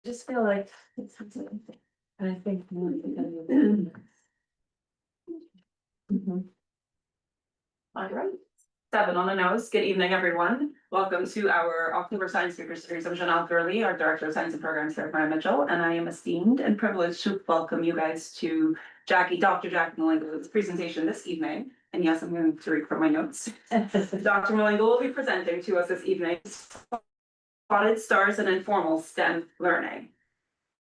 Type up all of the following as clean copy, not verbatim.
just feel like it's something, and I think. Mhm. All right. 7 on the nose. Good evening, everyone. Welcome to our October Science Speaker Series. I'm Janelle Gurley, our Director of Science and Programs here at Maria Mitchell, and I am esteemed and privileged to welcome you guys to Dr. Jackie Mlingo's presentation this evening. And yes, I'm going to read from my notes. Dr. Mlingo will be presenting to us this evening spotted stars and informal STEM learning.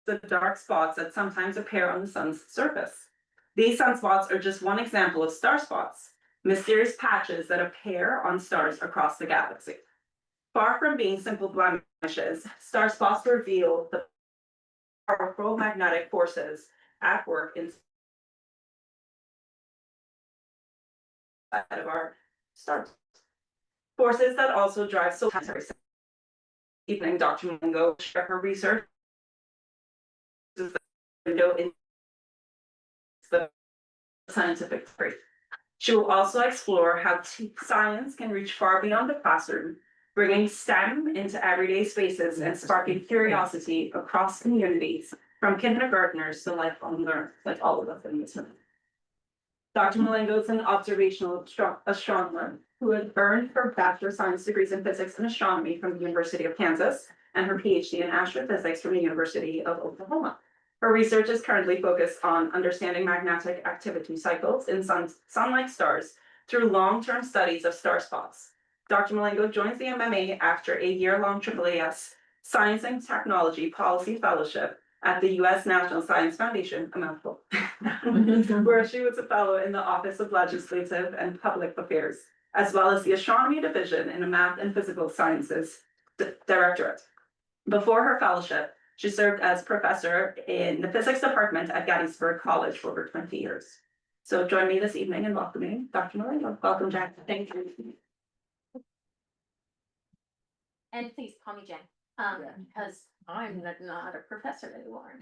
The dark spots that sometimes appear on the sun's surface. These sunspots are just one example of star spots, mysterious patches that appear on stars across the galaxy. Far from being simple blemishes, star spots reveal the powerful magnetic forces at work inside of our stars. Forces that also drive so evening, Dr. Mlingo shared her research is the window into the scientific theory. She will also explore how science can reach far beyond the classroom, bringing STEM into everyday spaces and sparking curiosity across communities, from kindergartners to lifelong learners, like all of us in this room. Dr. Milingo is an observational astronomer who has earned her Bachelor of Science degrees in Physics and Astronomy from the University of Kansas and her PhD in Astrophysics from the University of Oklahoma. Her research is currently focused on understanding magnetic activity cycles in sun-like stars through long-term studies of star spots. Dr. Milingo joins the MMA after a year-long AAAS Science and Technology Policy Fellowship at the U.S. National Science Foundation, a mouthful, where she was a fellow in the Office of Legislative and Public Affairs, as well as the Astronomy Division in the Math and Physical Sciences Directorate. Before her fellowship, she served as professor in the physics department at Gettysburg College for over 20 years. So join me this evening in welcoming Dr. Milingo. Welcome, Jack. Thank you. And please call me Jen, because I'm not a professor anymore.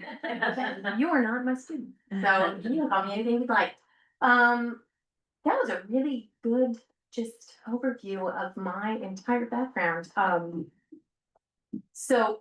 You are not my student, so you can call me anything you'd like. That was a really good just overview of my entire background. So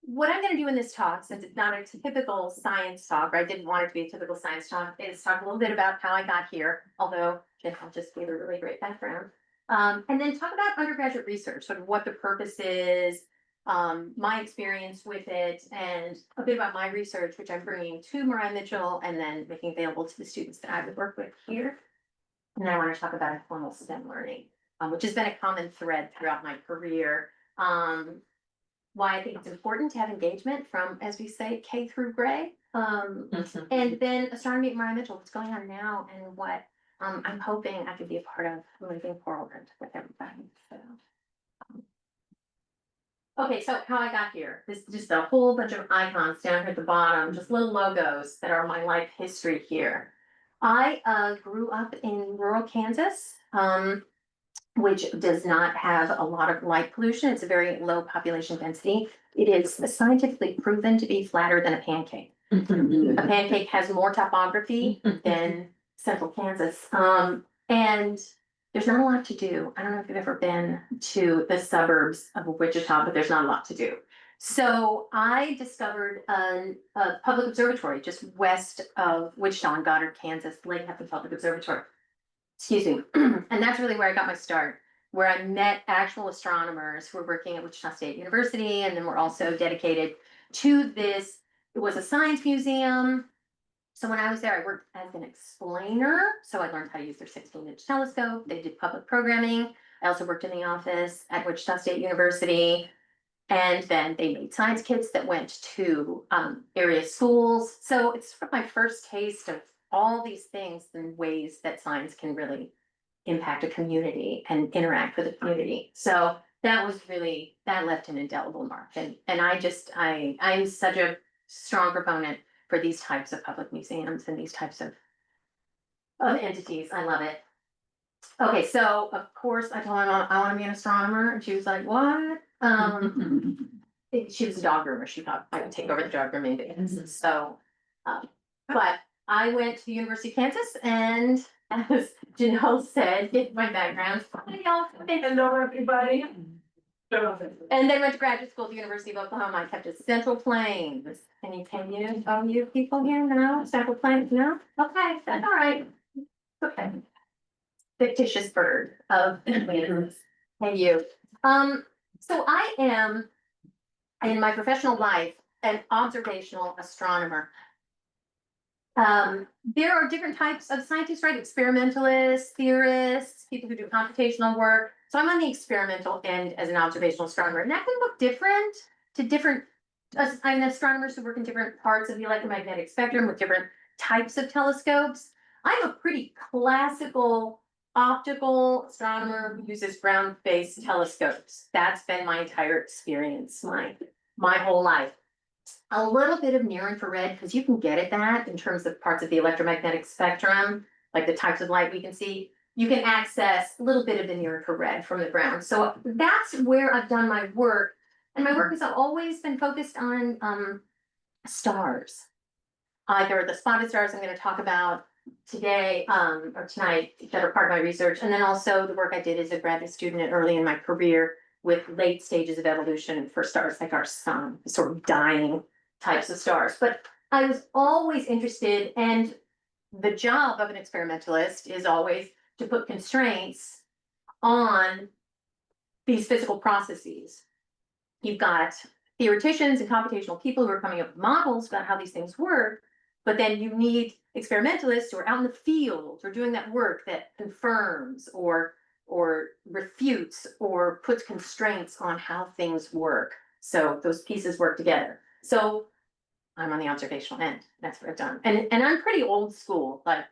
what I'm gonna do in this talk, since it's not a typical science talk, or I didn't want it to be a typical science talk, is talk a little bit about how I got here, although Jen just gave a really great background. And then talk about undergraduate research, sort of what the purpose is, my experience with it, and a bit about my research, which I'm bringing to Maria Mitchell and then making available to the students that I would work with here. And then I want to talk about informal STEM learning, which has been a common thread throughout my career. Why I think it's important to have engagement from, as we say, K through grade. And then astronomy at Maria Mitchell, what's going on now and what I'm hoping I could be a part of moving forward with everybody. So, okay, so how I got here. This is just a whole bunch of icons down here at the bottom, just little logos that are my life history here. I grew up in rural Kansas, which does not have a lot of light pollution. It's a very low population density. It is scientifically proven to be flatter than a pancake. A pancake has more topography than central Kansas. And there's not a lot to do. I don't know if you've ever been to the suburbs of Wichita, but there's not a lot to do. So I discovered a public observatory just west of Wichita in Goddard, Kansas, Lake Heffron Public Observatory. Excuse me. And that's really where I got my start, where I met actual astronomers who were working at Wichita State University, and then were also dedicated to this. It was a science museum. So when I was there, I worked as an explainer. So I learned how to use their 16-inch telescope. They did public programming. I also worked in the office at Wichita State University. And then they made science kits that went to area schools. So it's sort of my first taste of all these things and ways that science can really impact a community and interact with a community. So that was really, that left an indelible mark. And I'm such a strong proponent for these types of public museums and these types of entities. I love it. Okay, so of course I told my mom I want to be an astronomer, and she was like, "What?" She was a dog groomer. She thought I would take over the dog grooming business. So, but I went to the University of Kansas, and as Janelle said, get my background. Hi, y'all. Hello, everybody. And then went to graduate school at the University of Oklahoma. I kept at Central Plains. You people here know Central Plains? No? Okay, that's all right. Okay. Fictitious bird of Hey, you. So I am, in my professional life, an observational astronomer. There are different types of scientists, right? Experimentalists, theorists, people who do computational work. So I'm on the experimental end as an observational astronomer, and that can look different to different. I'm astronomers who work in different parts of the electromagnetic spectrum with different types of telescopes. I'm a pretty classical optical astronomer who uses ground-based telescopes. That's been my entire experience, my whole life. A little bit of near infrared, because you can get at that in terms of parts of the electromagnetic spectrum, like the types of light we can see. You can access a little bit of the near infrared from the ground. So that's where I've done my work. And my work has always been focused on stars. There are the spotted stars I'm going to talk about today or tonight that are part of my research. And then also the work I did as a graduate student early in my career with late stages of evolution for stars like our sun, sort of dying types of stars. But I was always interested, and the job of an experimentalist is always to put constraints on these physical processes. You've got theoreticians and computational people who are coming up with models about how these things work, but then you need experimentalists who are out in the field or doing that work that confirms or refutes or puts constraints on how things work. So those pieces work together. So I'm on the observational end. That's what I've done. And I'm pretty old school, like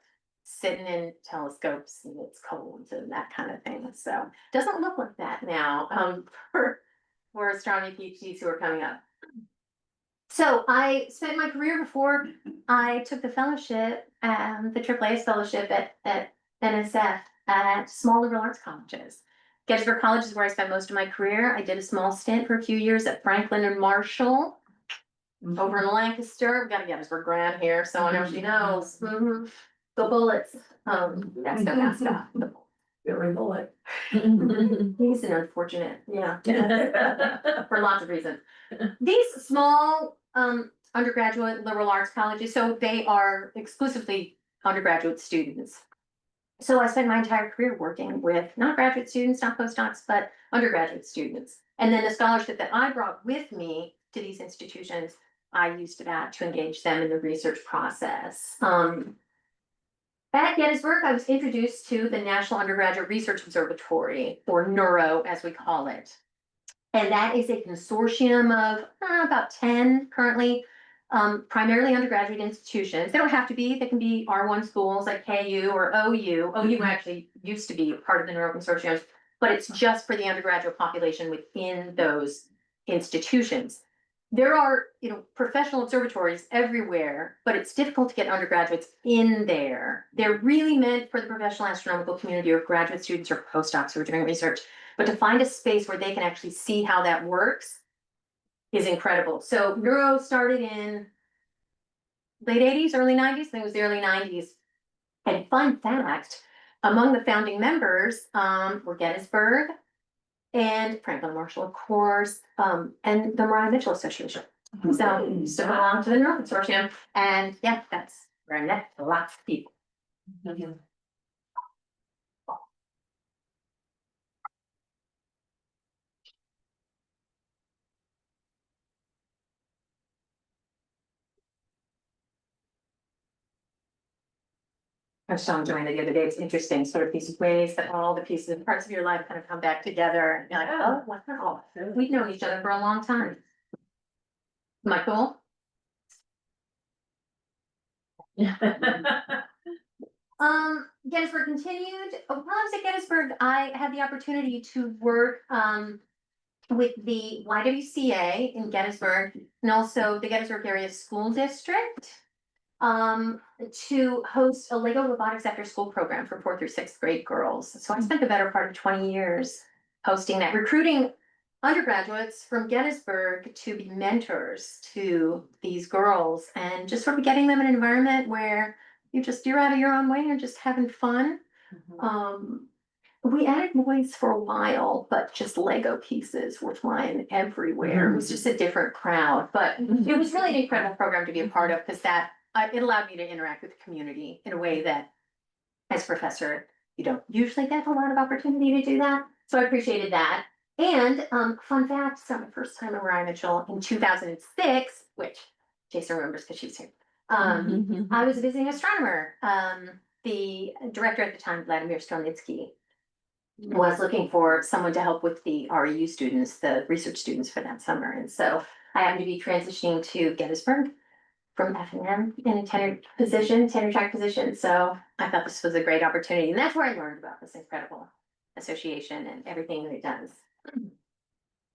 sitting in telescopes and it's cold and that kind of thing. So it doesn't look like that now for astronomy PhDs who are coming up. So I spent my career before I took the fellowship, the AAAS fellowship at NSF at small liberal arts colleges. Gettysburg College is where I spent most of my career. I did a small stint for a few years at Franklin and Marshall over in Lancaster. We've got a Gettysburg grad here, so I know she knows. Go Bullets. That's the mascot. Billy Bullet. He's an unfortunate, yeah, for lots of reasons. These small undergraduate liberal arts colleges, so they are exclusively undergraduate students. So I spent my entire career working with not graduate students, not postdocs, but undergraduate students. And then the scholarship that I brought with me to these institutions, I used that to engage them in the research process. At Gettysburg, I was introduced to the National Undergraduate Research Observatory, or NURO as we call it. And that is a consortium of about 10 currently, primarily undergraduate institutions. They don't have to be, they can be R1 schools like KU or OU. OU actually used to be part of the NURO consortium, but it's just for the undergraduate population within those institutions. There are, professional observatories everywhere, but it's difficult to get undergraduates in there. They're really meant for the professional astronomical community or graduate students or postdocs who are doing research. But to find a space where they can actually see how that works is incredible. So NURO started in late 80s, early 90s. I think it was the early 90s. And fun fact, among the founding members were Gettysburg, and Franklin Marshall, of course, and the Maria Mitchell Association. So still belong to the NURO Consortium. And yeah, that's where I met lots of people. I was telling Joanna the other day, it's interesting, sort of these ways that all the pieces and parts of your life kind of come back together. And you're like, oh, wow, we've known each other for a long time. Am I cool? Gettysburg continued. While I was at Gettysburg, I had the opportunity to work with the YWCA in Gettysburg and also the Gettysburg Area School District to host a Lego robotics after school program for 4th through 6th grade girls. So I spent the better part of 20 years hosting that, recruiting undergraduates from Gettysburg to be mentors to these girls and just sort of getting them in an environment where you're out of your own way and just having fun. We added boys for a while, but just Lego pieces were flying everywhere. It was just a different crowd, but it was really an incredible program to be a part of because it allowed me to interact with the community in a way that, as a professor, you don't usually get a lot of opportunity to do that. So I appreciated that. And fun fact, so my first time at Maria Mitchell in 2006, which Jason remembers because she was here. I was a visiting astronomer. The director at the time, Vladimir Strelnitsky, was looking for someone to help with the REU students, the research students for that summer. And so I happened to be transitioning to Gettysburg from F&M in a tenure track position. So I thought this was a great opportunity. And that's where I learned about this incredible association and everything that it does.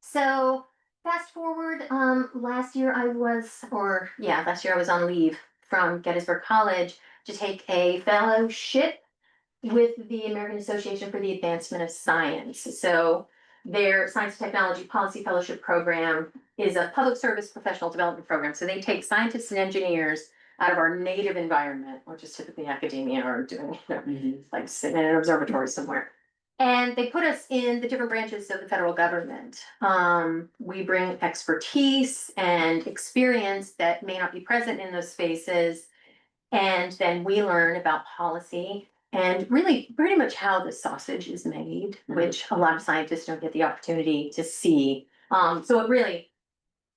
So fast forward, last year I was on leave from Gettysburg College to take a fellowship with the American Association for the Advancement of Science. So their Science and Technology Policy Fellowship Program is a public service professional development program. So they take scientists and engineers out of our native environment, which is typically academia or doing, like sitting in an observatory somewhere. And they put us in the different branches of the federal government. We bring expertise and experience that may not be present in those spaces. And then we learn about policy and really pretty much how the sausage is made, which a lot of scientists don't get the opportunity to see. So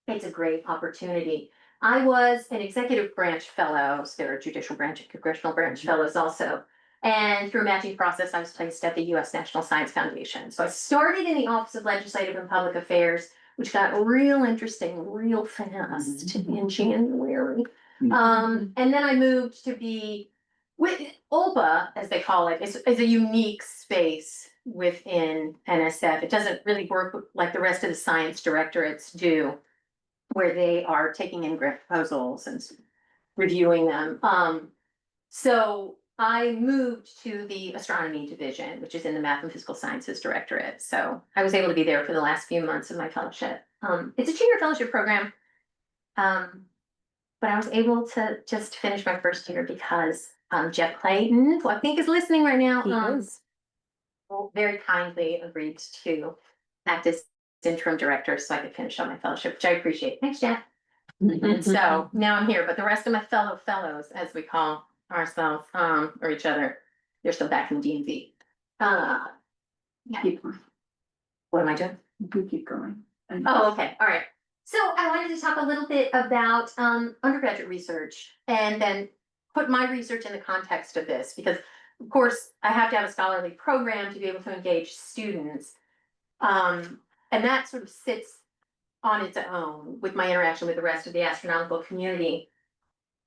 it's a great opportunity. I was an executive branch fellow, so there are judicial branch and congressional branch fellows also. And through a matching process, I was placed at the U.S. National Science Foundation. So I started in the Office of Legislative and Public Affairs, which got real interesting, real fast in January. And then I moved to be with OLPA, as they call it, is a unique space within NSF. It doesn't really work like the rest of the science directorates do, where they are taking in grant proposals and reviewing them. So I moved to the astronomy division, which is in the Math and Physical Sciences Directorate. So I was able to be there for the last few months of my fellowship. It's a 2-year fellowship program. But I was able to just finish my first year because Jeff Clayton, who I think is listening right now, very kindly agreed to act as interim director so I could finish up my fellowship, which I appreciate. Thanks, Jeff. And so now I'm here, but the rest of my fellows, as we call ourselves, or each other, they're still back in DMV. Keep going. What am I doing? You keep going. Oh, okay, all right. So I wanted to talk a little bit about undergraduate research and then put my research in the context of this, because of course I have to have a scholarly program to be able to engage students. And that sort of sits on its own with my interaction with the rest of the astronomical community.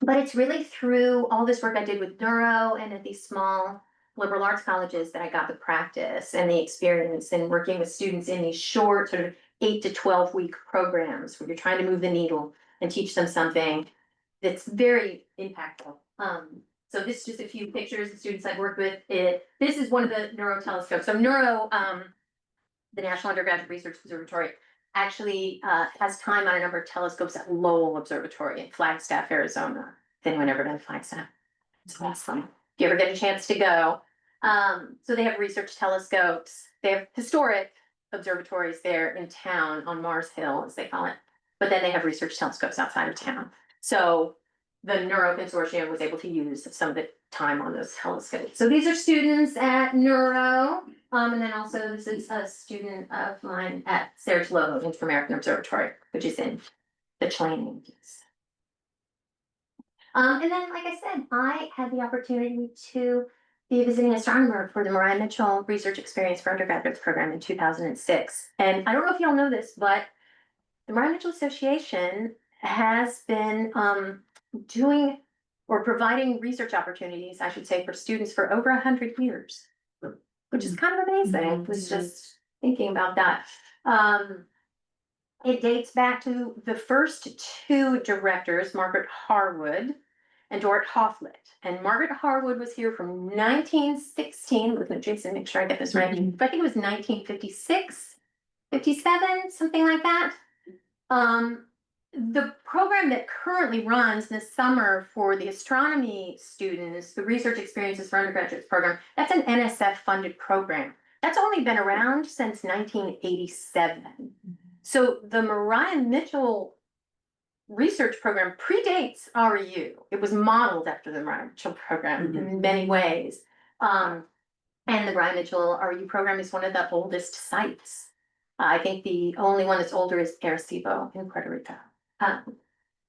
But it's really through all this work I did with neuro and at these small liberal arts colleges that I got the practice and the experience in working with students in these short sort of 8 to 12 week programs where you're trying to move the needle and teach them something that's very impactful. So this is just a few pictures of students I've worked with. This is one of the neuro telescopes. So neuro, the National Undergraduate Research Observatory, actually has time on a number of telescopes at Lowell Observatory in Flagstaff, Arizona. If anyone ever been to Flagstaff? It's awesome. If you ever get a chance to go. So they have research telescopes. They have historic observatories there in town on Mars Hill, as they call it. But then they have research telescopes outside of town. So the Neuro Consortium was able to use some of the time on those telescopes. So these are students at Neuro. And then also this is a student of mine at Sarah Lobo Inter-American Observatory, which is in the Channing. And then, like I said, I had the opportunity to be a visiting astronomer for the Maria Mitchell Research Experience for Undergraduates program in 2006. And I don't know if y'all know this, but the Maria Mitchell Association has been doing or providing research opportunities, I should say, for students for over 100 years, which is kind of amazing. I was just thinking about that. It dates back to the first 2 directors, Margaret Harwood and Dorrit Hofflet. And Margaret Harwood was here from 1916, with Jason, make sure I get this right. But I think it was 1956, 57, something like that. The program that currently runs this summer for the astronomy students, the Research Experiences for Undergraduates program, that's an NSF funded program. That's only been around since 1987. So the Maria Mitchell research program predates REU. It was modeled after the Maria Mitchell program in many ways. And the Maria Mitchell REU program is one of the oldest sites. I think the only one that's older is Arecibo in Puerto Rico.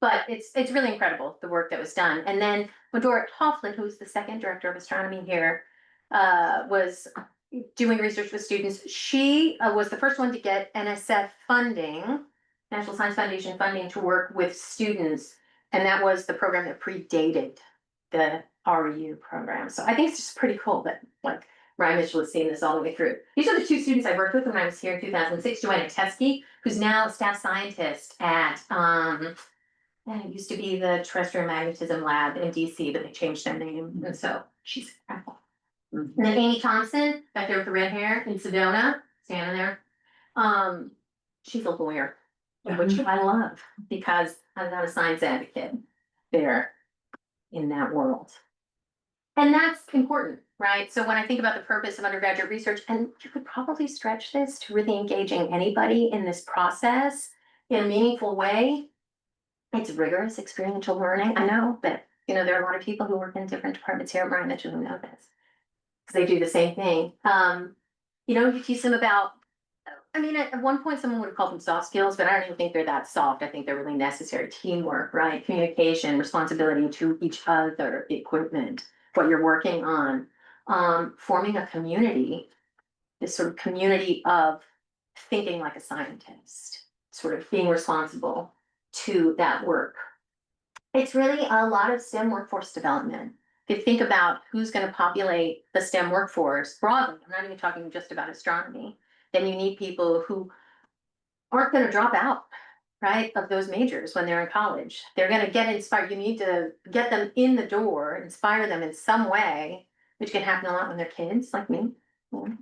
But it's really incredible, the work that was done. And then when Dorrit Hofflin, who's the second director of astronomy here, was doing research with students, she was the first one to get NSF funding, National Science Foundation funding, to work with students. And that was the program that predated the REU program. So I think it's just pretty cool that like Maria Mitchell has seen this all the way through. These are the two students I worked with when I was here in 2006, Joanna Teskey, who's now staff scientist at, it used to be the Terrestrial Magnetism Lab in DC, but they changed their name. And so she's incredible. And then Amy Thompson, back there with the red hair in Sedona, standing there. She's a lawyer, which I love because I'm not a science advocate there in that world. And that's important, right? So when I think about the purpose of undergraduate research, and you could probably stretch this to really engaging anybody in this process in a meaningful way. It's rigorous experiential learning. I know that, there are a lot of people who work in different departments here at Maria Mitchell who know this. Because they do the same thing. You teach them about, at one point someone would have called them soft skills, but I don't even think they're that soft. I think they're really necessary. Teamwork, right? Communication, responsibility to each other, equipment, what you're working on, forming a community, this sort of community of thinking like a scientist, sort of being responsible to that work. It's really a lot of STEM workforce development. If you think about who's going to populate the STEM workforce broadly, I'm not even talking just about astronomy, then you need people who aren't going to drop out, right, of those majors when they're in college. They're going to get inspired. You need to get them in the door, inspire them in some way, which can happen a lot when they're kids like me,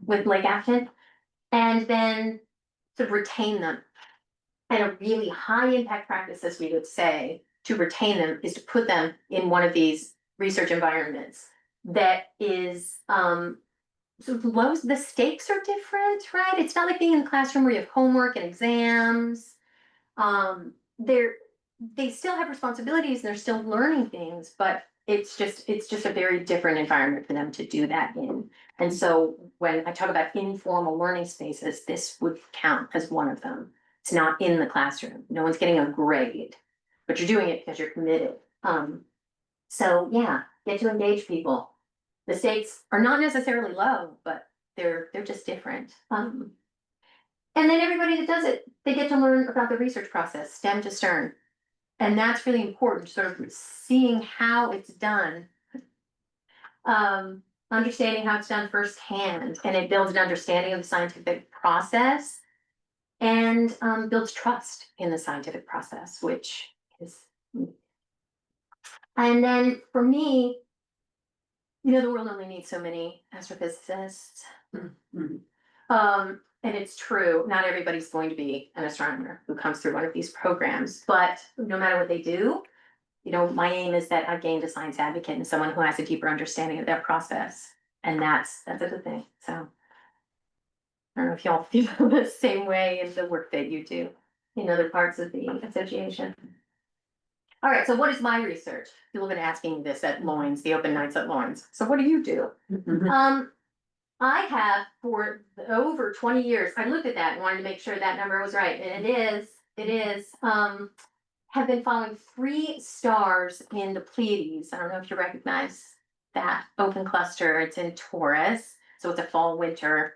with Lake Acton, and then to retain them. And a really high impact practice, as we would say, to retain them is to put them in one of these research environments that is sort of low. The stakes are different, right? It's not like being in the classroom where you have homework and exams. They still have responsibilities and they're still learning things, but it's just a very different environment for them to do that in. And so when I talk about informal learning spaces, this would count as one of them. It's not in the classroom. No one's getting a grade, but you're doing it because you're committed. So yeah, get to engage people. The stakes are not necessarily low, but they're just different. And then everybody that does it, they get to learn about the research process, stem to stern. And that's really important, sort of seeing how it's done, understanding how it's done firsthand, and it builds an understanding of the scientific process and builds trust in the scientific process, which is. And then for me, the world only needs so many astrophysicists. And it's true, not everybody's going to be an astronomer who comes through one of these programs, but no matter what they do, my aim is that I've gained a science advocate and someone who has a deeper understanding of that process. And that's a good thing. So I don't know if y'all feel the same way in the work that you do in other parts of the association. All right, so what is my research? People have been asking me this at Loins, the open nights at Loins. So what do you do? I have for over 20 years, I looked at that and wanted to make sure that number was right. And it is, have been following 3 stars in the Pleiades. I don't know if you recognize that open cluster. It's in Taurus. So it's a fall winter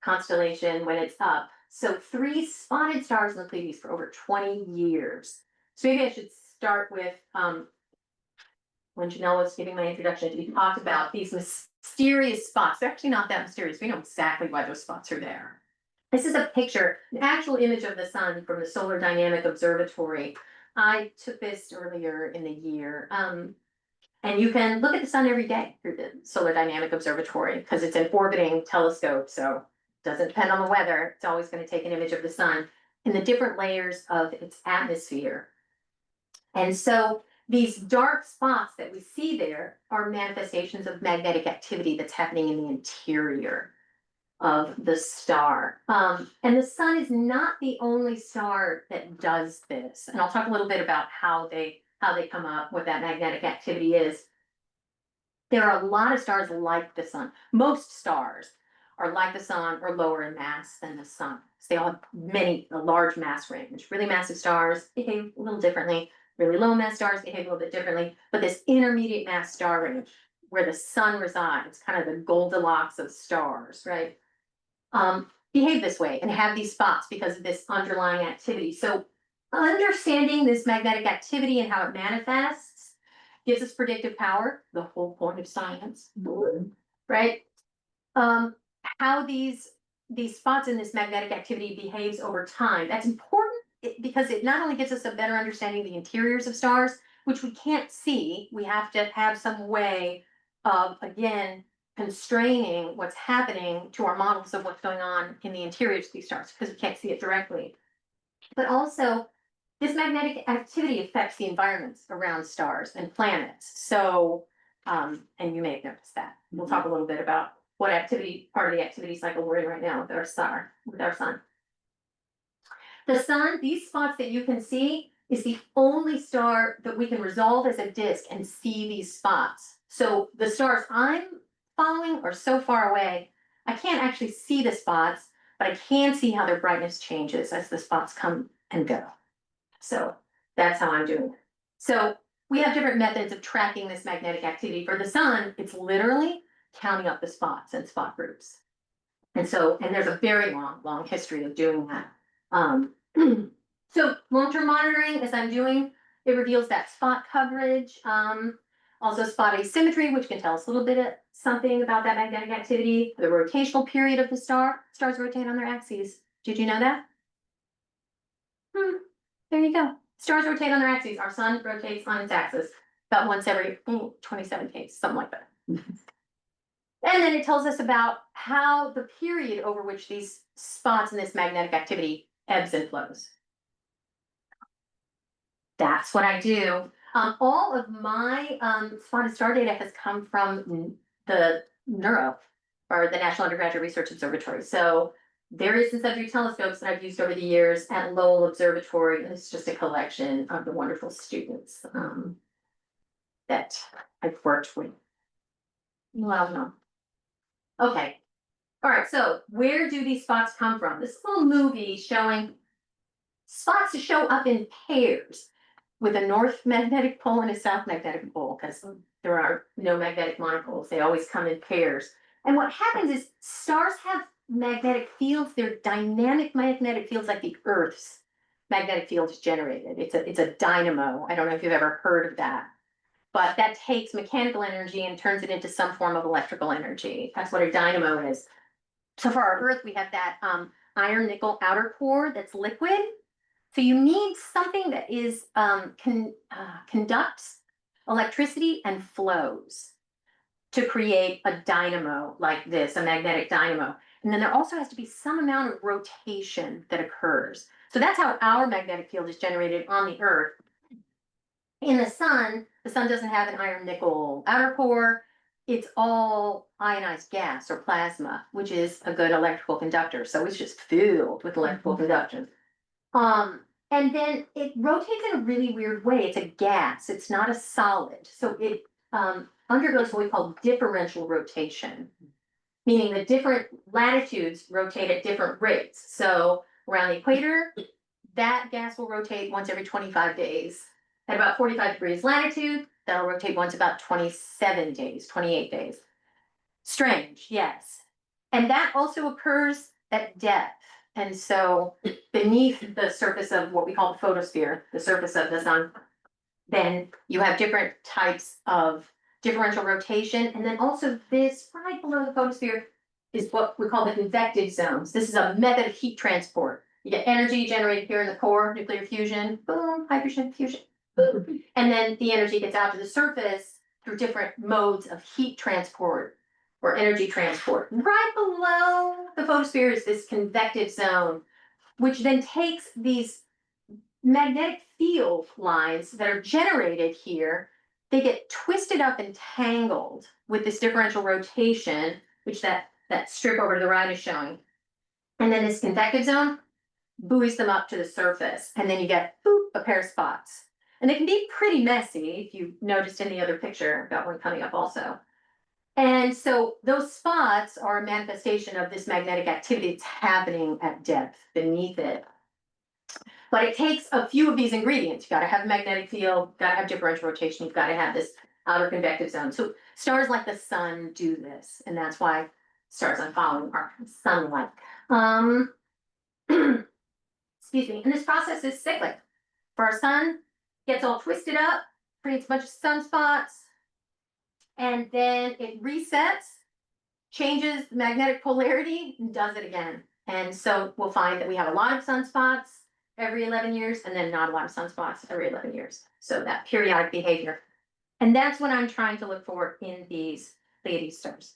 constellation when it's up. So 3 spotted stars in the Pleiades for over 20 years. So maybe I should start with when Janelle was giving my introduction, we talked about these mysterious spots. They're actually not that mysterious. We know exactly why those spots are there. This is a picture, an actual image of the sun from the Solar Dynamic Observatory. I took this earlier in the year. And you can look at the sun every day through the Solar Dynamic Observatory because it's an orbiting telescope. So it doesn't depend on the weather. It's always going to take an image of the sun in the different layers of its atmosphere. And so these dark spots that we see there are manifestations of magnetic activity that's happening in the interior of the star. And the sun is not the only star that does this. And I'll talk a little bit about how they come up, what that magnetic activity is. There are a lot of stars like the sun. Most stars are like the sun or lower in mass than the sun. So they all have a large mass range. Really massive stars behave a little differently. Really low mass stars behave a little bit differently. But this intermediate mass star range, where the sun resides, kind of the Goldilocks of stars, right? Behave this way and have these spots because of this underlying activity. So understanding this magnetic activity and how it manifests gives us predictive power, the whole point of science, right? How these spots in this magnetic activity behaves over time. That's important because it not only gives us a better understanding of the interiors of stars, which we can't see. We have to have some way of, again, constraining what's happening to our models of what's going on in the interiors of these stars because we can't see it directly. But also, this magnetic activity affects the environments around stars and planets. So, and you may have noticed that. We'll talk a little bit about what part of the activity cycle we're in right now with our star, with our sun. The sun, these spots that you can see, is the only star that we can resolve as a disk and see these spots. So the stars I'm following are so far away, I can't actually see the spots, but I can see how their brightness changes as the spots come and go. So that's how I'm doing it. So we have different methods of tracking this magnetic activity. For the sun, it's literally counting up the spots and spot groups. And there's a very long history of doing that. So long-term monitoring, as I'm doing, it reveals that spot coverage, also spot asymmetry, which can tell us a little bit of something about that magnetic activity, the rotational period of the star. Stars rotate on their axes. Did you know that? There you go. Stars rotate on their axes. Our sun rotates on its axis about once every 27 days, something like that. And then it tells us about how the period over which these spots in this magnetic activity ebbs and flows. That's what I do. All of my spotted star data has come from the NURO, or the National Undergraduate Research Observatory. So there is some subject telescopes that I've used over the years at Lowell Observatory, and it's just a collection of the wonderful students that I've worked with. Well, no. Okay. All right, so where do these spots come from? This little movie showing spots to show up in pairs with a north magnetic pole and a south magnetic pole, because there are no magnetic monopoles. They always come in pairs. And what happens is stars have magnetic fields. They're dynamic magnetic fields like the Earth's magnetic field is generated. It's a dynamo. I don't know if you've ever heard of that. But that takes mechanical energy and turns it into some form of electrical energy. That's what a dynamo is. So for our Earth, we have that iron nickel outer core that's liquid. So you need something that is conducts electricity and flows to create a dynamo like this, a magnetic dynamo. And then there also has to be some amount of rotation that occurs. So that's how our magnetic field is generated on the Earth. In the sun doesn't have an iron nickel outer core. It's all ionized gas or plasma, which is a good electrical conductor. So it's just filled with electrical conduction. And then it rotates in a really weird way. It's a gas. It's not a solid. So it undergoes what we call differential rotation, meaning the different latitudes rotate at different rates. So around the equator, that gas will rotate once every 25 days. At about 45 degrees latitude, that'll rotate once about 27 days, 28 days. Strange, yes. And that also occurs at depth. And so beneath the surface of what we call the photosphere, the surface of the sun, then you have different types of differential rotation. And then also this right below the photosphere is what we call the convective zones. This is a method of heat transport. You get energy generated here in the core, nuclear fusion, boom, hydrogen fusion, boom. And then the energy gets out to the surface through different modes of heat transport or energy transport. Right below the photosphere is this convective zone, which then takes these magnetic field lines that are generated here. They get twisted up and tangled with this differential rotation, which that that strip over to the right is showing. And then this convective zone buoys them up to the surface, and then you get boop, a pair of spots. And they can be pretty messy, if you noticed in the other picture, I've got one coming up also. And so those spots are a manifestation of this magnetic activity that's happening at depth beneath it. But it takes a few of these ingredients. You gotta have a magnetic field, gotta have differential rotation, you've gotta have this outer convective zone. So stars like the sun do this, and that's why stars I'm following are sun-like. Excuse me, and this process is cyclic. For our sun, gets all twisted up, creates a bunch of sunspots, and then it resets, changes the magnetic polarity, and does it again. And so we'll find that we have a lot of sunspots every 11 years, and then not a lot of sunspots every 11 years. So that periodic behavior. And that's what I'm trying to look for in these Pleiades stars.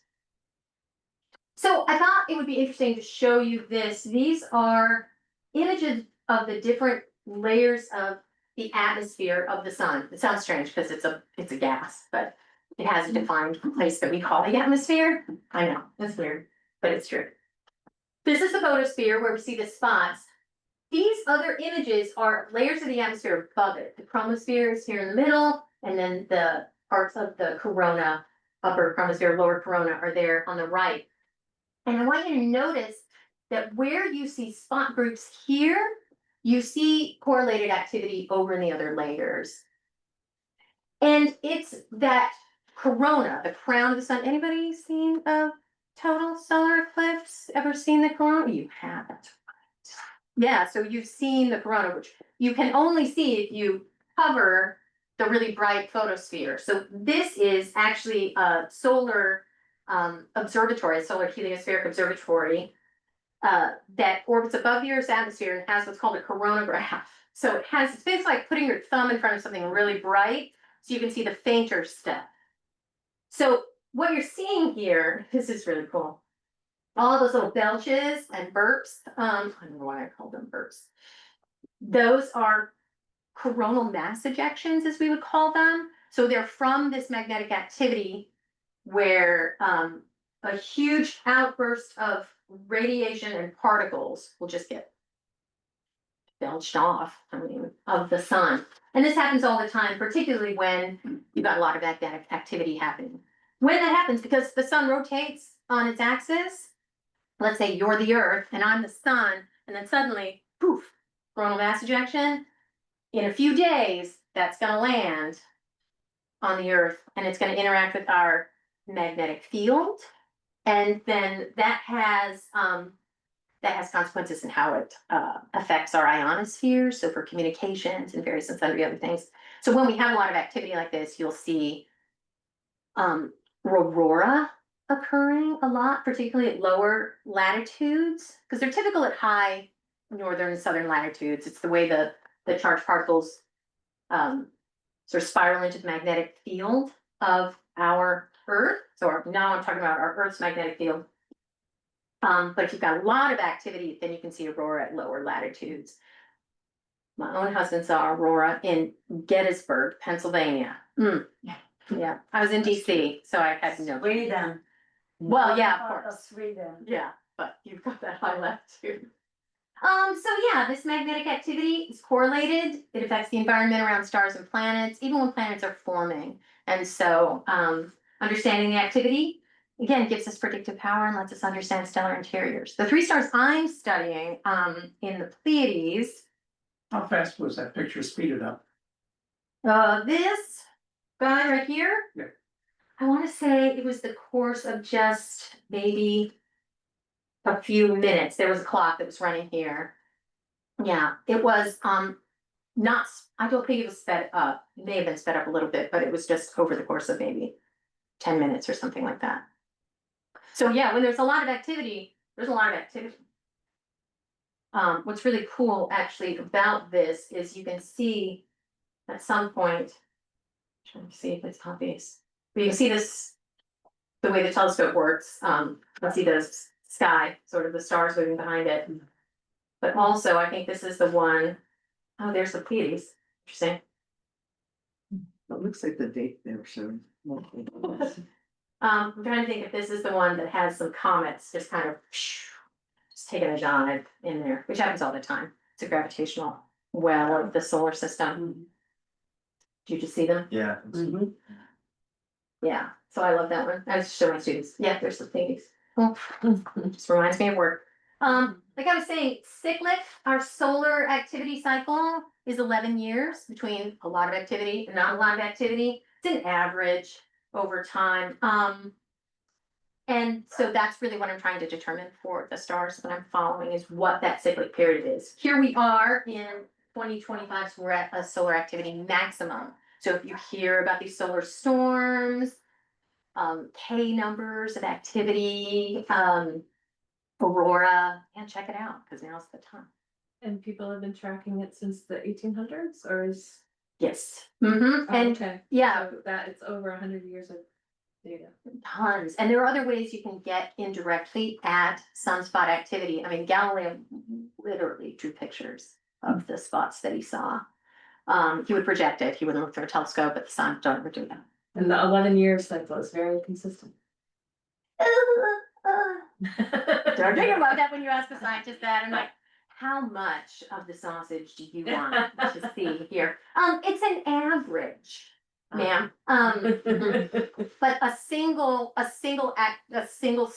So I thought it would be interesting to show you this. These are images of the different layers of the atmosphere of the sun. It sounds strange because it's a gas, but it has a defined place that we call the atmosphere. I know, it's weird, but it's true. This is the photosphere where we see the spots. These other images are layers of the atmosphere above it. The chromosphere is here in the middle, and then the parts of the corona, upper chromosphere, lower corona, are there on the right. And I want you to notice that where you see spot groups here, you see correlated activity over in the other layers. And it's that corona, the crown of the sun. Anybody seen a total solar eclipse? Ever seen the corona? You haven't. Yeah, so you've seen the corona, which you can only see if you cover the really bright photosphere. So this is actually a solar observatory, a solar heliospheric observatory that orbits above the Earth's atmosphere and has what's called a coronagraph. So it's basically like putting your thumb in front of something really bright so you can see the fainter stuff. So what you're seeing here, this is really cool. All those little belches and burps, I don't know why I call them burps. Those are coronal mass ejections, as we would call them. So they're from this magnetic activity where a huge outburst of radiation and particles will just get belched off, of the sun. And this happens all the time, particularly when you've got a lot of magnetic activity happening. When that happens, because the sun rotates on its axis, let's say you're the Earth and I'm the sun, and then suddenly, poof, coronal mass ejection. In a few days, that's going to land on the Earth, and it's going to interact with our magnetic field, and then that has consequences in how it affects our ionosphere. So for communications and various and sundry other things. So when we have a lot of activity like this, you'll see aurora occurring a lot, particularly at lower latitudes, because they're typical at high northern and southern latitudes. It's the way the charged particles sort of spiral into the magnetic field of our Earth. So now I'm talking about our Earth's magnetic field. But if you've got a lot of activity, then you can see aurora at lower latitudes. My own husband saw aurora in Gettysburg, Pennsylvania. Yeah, I was in DC, so I had no. Sweden. Well, yeah, of Part course. Sweden. Yeah, but you've got that high latitude. So yeah, this magnetic activity is correlated. It affects the environment around stars and planets, even when planets are forming. And so understanding the activity, again, gives us predictive power and lets us understand stellar interiors. The 3 stars I'm studying in the Pleiades. How fast was that picture speeded up? This guy right here. Yeah. I want to say it was the course of just maybe a few minutes. There was a clock that was running here. Yeah, it was not, I don't think it was sped up. It may have been sped up a little bit, but it was just over the course of maybe 10 minutes or something like that. So yeah, when there's a lot of activity, there's a lot of activity. What's really cool actually about this is you can see at some point, trying to see if it's obvious, but you can see this, the way the telescope works. Let's see the sky, sort of the stars moving behind it. But also, I think this is the one, oh, there's the Pleiades. Interesting. It looks like the date they were showing. I'm trying to think if this is the one that has some comets just kind of just taking a dive in there, which happens all the time. It's a gravitational well of the solar system. Did you just see them? Yeah. Yeah, so I love that one. I was showing my students. Yeah, there's the things. Well, just reminds me of work. Like I was saying, cyclic, our solar activity cycle is 11 years between a lot of activity and not a lot of activity. It's an average over time. And so that's really what I'm trying to determine for the stars that I'm following is what that cyclic period is. Here we are in 2025, so we're at a solar activity maximum. So if you hear about these solar storms, K numbers of activity, aurora, and check it out, because now's the time. And people have been tracking it since the 1800s, or is? Yes. Oh, And okay. yeah, So that it's over 100 years of data. tons. And there are other ways you can get indirectly at sunspot activity. I mean, Galileo literally drew pictures of the spots that he saw. He would project it. He wouldn't look through a telescope at the sun. Don't ever do that. And the 11-year cycle is very consistent. Don't think about that when you ask a scientist that. I'm like, how much of the sausage do you want to see here? It's an average, ma'am. But a single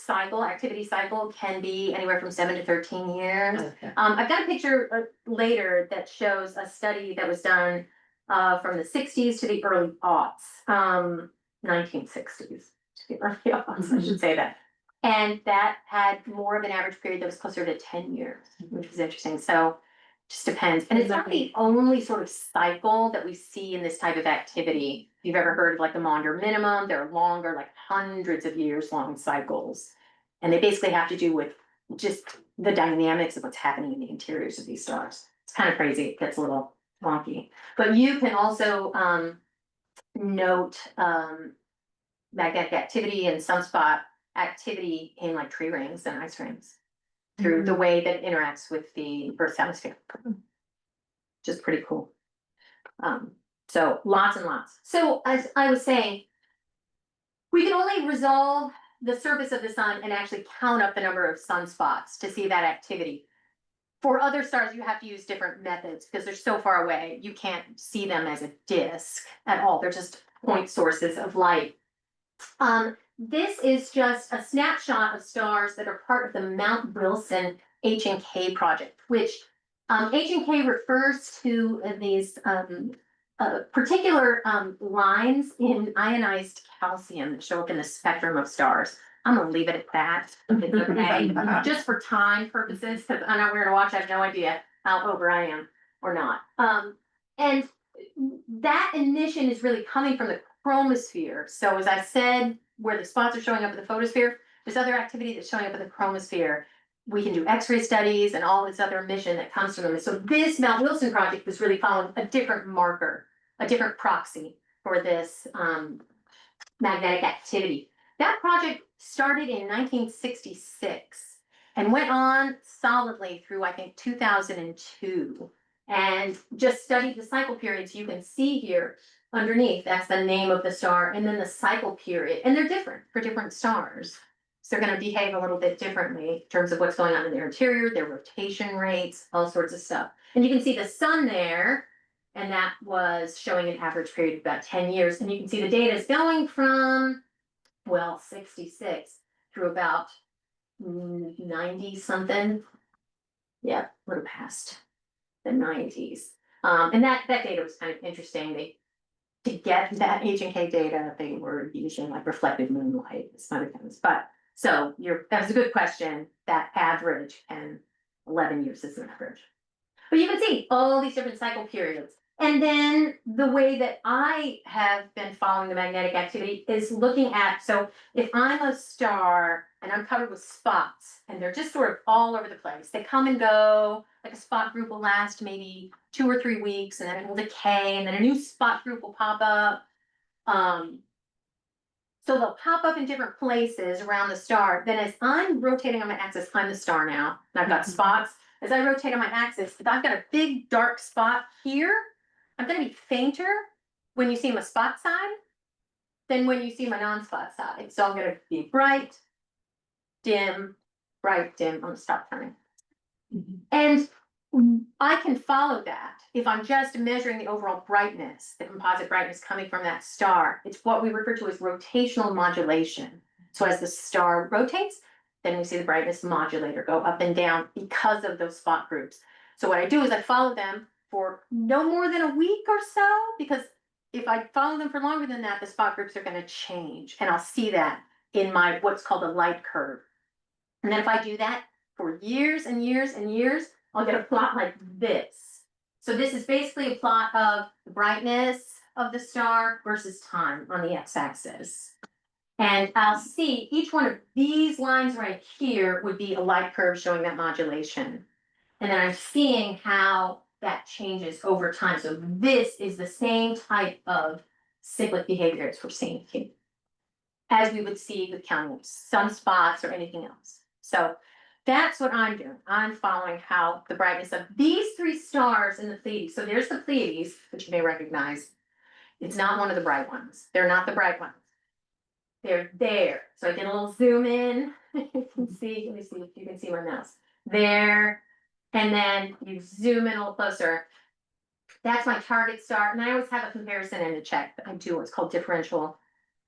cycle, activity cycle can be anywhere from 7 to 13 years. Okay. I've got a picture later that shows a study that was done from the 60s to the early aughts, 1960s to the early aughts, I should say that. And that had more of an average period that was closer to 10 years, which was interesting. So just depends. And it's not the only sort of cycle that we see in this type of activity. If you've ever heard of like the Maunder minimum, they're longer, like hundreds of years long cycles. And they basically have to do with just the dynamics of what's happening in the interiors of these stars. It's kind of crazy. It gets a little wonky. But you can also note magnetic activity and sunspot activity in like tree rings and ice rings through the way that it interacts with the Earth's atmosphere, which is pretty cool. So lots and lots. So as I was saying, we can only resolve the surface of the sun and actually count up the number of sunspots to see that activity. For other stars, you have to use different methods because they're so far away. You can't see them as a disk at all. They're just point sources of light. This is just a snapshot of stars that are part of the Mount Wilson H&K project, which H&K refers to these particular lines in ionized calcium that show up in the spectrum of stars. I'm gonna leave it at that. It's okay. Just for time purposes, because I'm not wearing a watch, I have no idea how over I am or not. And that emission is really coming from the chromosphere. So as I said, where the spots are showing up in the photosphere, there's other activity that's showing up in the chromosphere. We can do X-ray studies and all this other emission that comes from them. So this Mount Wilson project was really following a different marker, a different proxy for this magnetic activity. That project started in 1966 and went on solidly through, I think, 2002, and just studied the cycle periods. You can see here underneath, that's the name of the star, and then the cycle period. And they're different for different stars. So they're going to behave a little bit differently in terms of what's going on in their interior, their rotation rates, all sorts of stuff. And you can see the sun there, and that was showing an average period of about 10 years. And you can see the data is going from, well, 66 through about 90 something. Yeah, a little past the 90s. And that data was kind of interesting. To get that H&K data, they were using like reflected moonlight, this kind of things. But so that was a good question. That average and 11 years is an average. But you can see all these different cycle periods. And then the way that I have been following the magnetic activity is looking at, so if I'm a star and I'm covered with spots and they're just sort of all over the place, they come and go, like a spot group will last maybe 2 or 3 weeks and then it will decay and then a new spot group will pop up. So they'll pop up in different places around the star. Then as I'm rotating on my axis, I'm the star now, and I've got spots. As I rotate on my axis, if I've got a big dark spot here, I'm gonna be fainter when you see my spot side. than when you see my non-spot side. So I'm gonna be bright, dim, bright, dim. I'm gonna stop turning. And I can follow that if I'm just measuring the overall brightness, the composite brightness coming from that star. It's what we refer to as rotational modulation. So as the star rotates, then we see the brightness modulator go up and down because of those spot groups. So what I do is I follow them for no more than a week or so, because if I follow them for longer than that, the spot groups are going to change. And I'll see that in my what's called a light curve. And then if I do that for years and years and years, I'll get a plot like this. So this is basically a plot of the brightness of the star versus time on the x-axis. And I'll see each one of these lines right here would be a light curve showing that modulation. And then I'm seeing how that changes over time. So this is the same type of cyclic behavior as we're seeing here, as we would see with counting sunspots or anything else. So that's what I'm doing. I'm following how the brightness of these three stars in the Pleiades. So there's the Pleiades, which you may recognize. It's not one of the bright ones. They're not the bright ones. They're there. So I get a little zoom in. You can see, let me see if you can see my mouse. There. And then you zoom in a little closer. That's my target star. And I always have a comparison and a check. I do what's called differential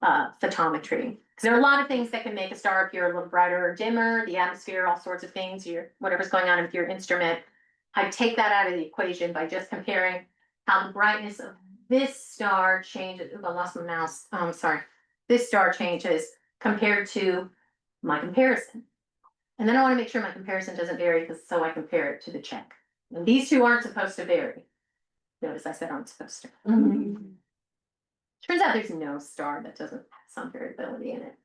photometry. Because there are a lot of things that can make a star appear a little brighter or dimmer, the atmosphere, all sorts of things, whatever's going on with your instrument. I take that out of the equation by just comparing how the brightness of this star changes. Ooh, I lost my mouse. Sorry. This star changes compared to my comparison. And then I want to make sure my comparison doesn't vary, because so I compare it to the check. And these two aren't supposed to vary. Notice I said aren't supposed to. Turns out there's no star that doesn't have some variability in it.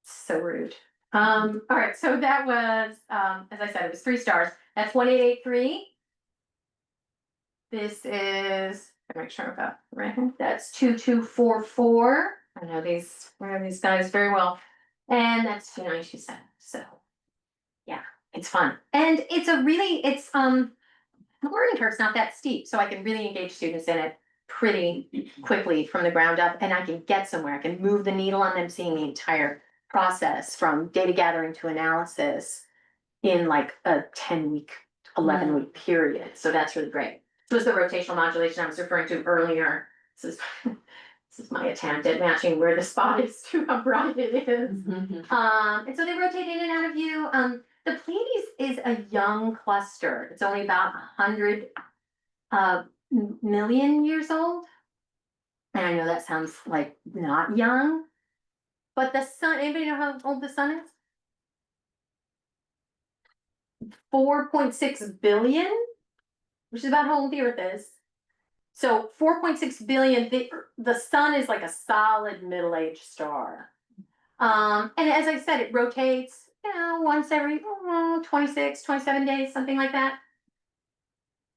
So rude. All right, so that was, as I said, it was 3 stars. That's 1883. This is, I make sure I've got the right here. That's 2244. I know these guys very well. And that's 2927. So yeah, it's fun. And it's a really, the learning curve's not that steep, so I can really engage students in it pretty quickly from the ground up, and I can get somewhere. I can move the needle on them seeing the entire process from data gathering to analysis in like a 10-week, 11-week period. So that's really great. This was the rotational modulation I was referring to earlier. This is my attempt at matching where the spot is to how bright it is. And so they rotate in and out of view. The Pleiades is a young cluster. It's only about 100 million years old. And I know that sounds like not young, but the sun, anybody know how old the sun is? 4.6 billion, which is about how old the Earth is. So 4.6 billion, the sun is like a solid middle-aged star. And as I said, it rotates, once every 26, 27 days, something like that.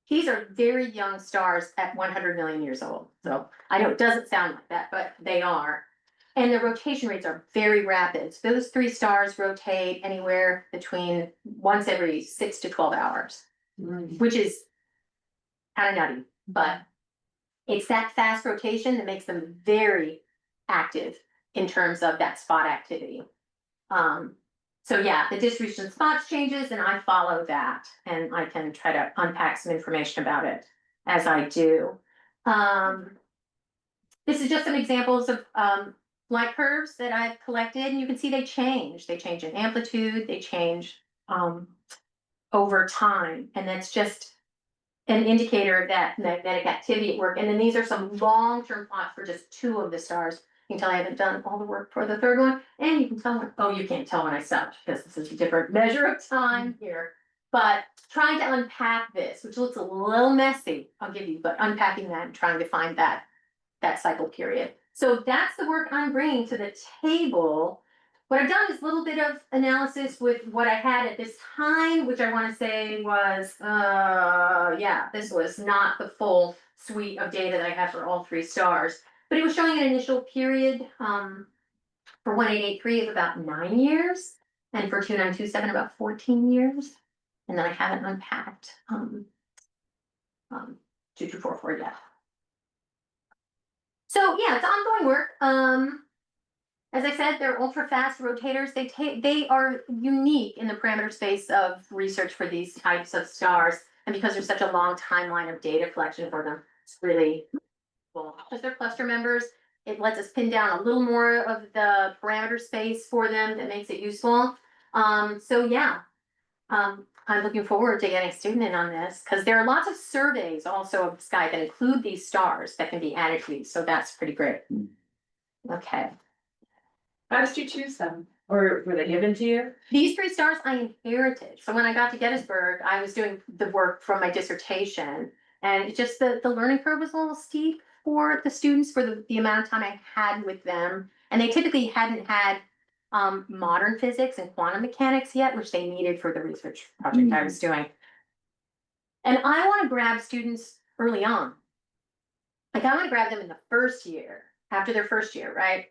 These are very young stars at 100 million years old. So I know it doesn't sound like that, but they are. And the rotation rates are very rapid. So those 3 stars rotate anywhere between once every 6 to 12 hours, which is kind of nutty, but it's that fast rotation that makes them very active in terms of that spot activity. So yeah, the distribution of spots changes, and I follow that, and I can try to unpack some information about it as I do. This is just some examples of light curves that I've collected, and you can see they change. They change in amplitude, they change over time, and that's just an indicator of that magnetic activity at work. And then these are some long-term plots for just 2 of the stars. You can tell I haven't done all the work for the 3rd one, and you can tell you can't tell when I stopped, because this is a different measure of time here. But trying to unpack this, which looks a little messy, I'll give you, but unpacking that and trying to find that cycle period. So that's the work I'm bringing to the table. What I've done is a little bit of analysis with what I had at this time, which I want to say was, this was not the full suite of data that I had for all 3 stars, but it was showing an initial period for 1883 of about 9 years, and for 2927 about 14 years. And then I haven't unpacked 2244 yet. So yeah, it's ongoing work. as I said, they're ultra fast rotators. They are unique in the parameter space of research for these types of stars. And because there's such a long timeline of data collection for them, it's really cool. As their cluster members, it lets us pin down a little more of the parameter space for them that makes it useful. So yeah, I'm looking forward to getting a student in on this because there are lots of surveys also of the sky that include these stars that can be added to these. So that's pretty great. Okay. How did you choose them? Or were they given to you? These 3 stars I inherited. So when I got to Gettysburg, I was doing the work from my dissertation. And it's just the learning curve was a little steep for the students for the amount of time I had with them. And they typically hadn't had modern physics and quantum mechanics yet, which they needed for the research project I was doing. And I want to grab students early on. Like I want to grab them in the first year, after their first year, right?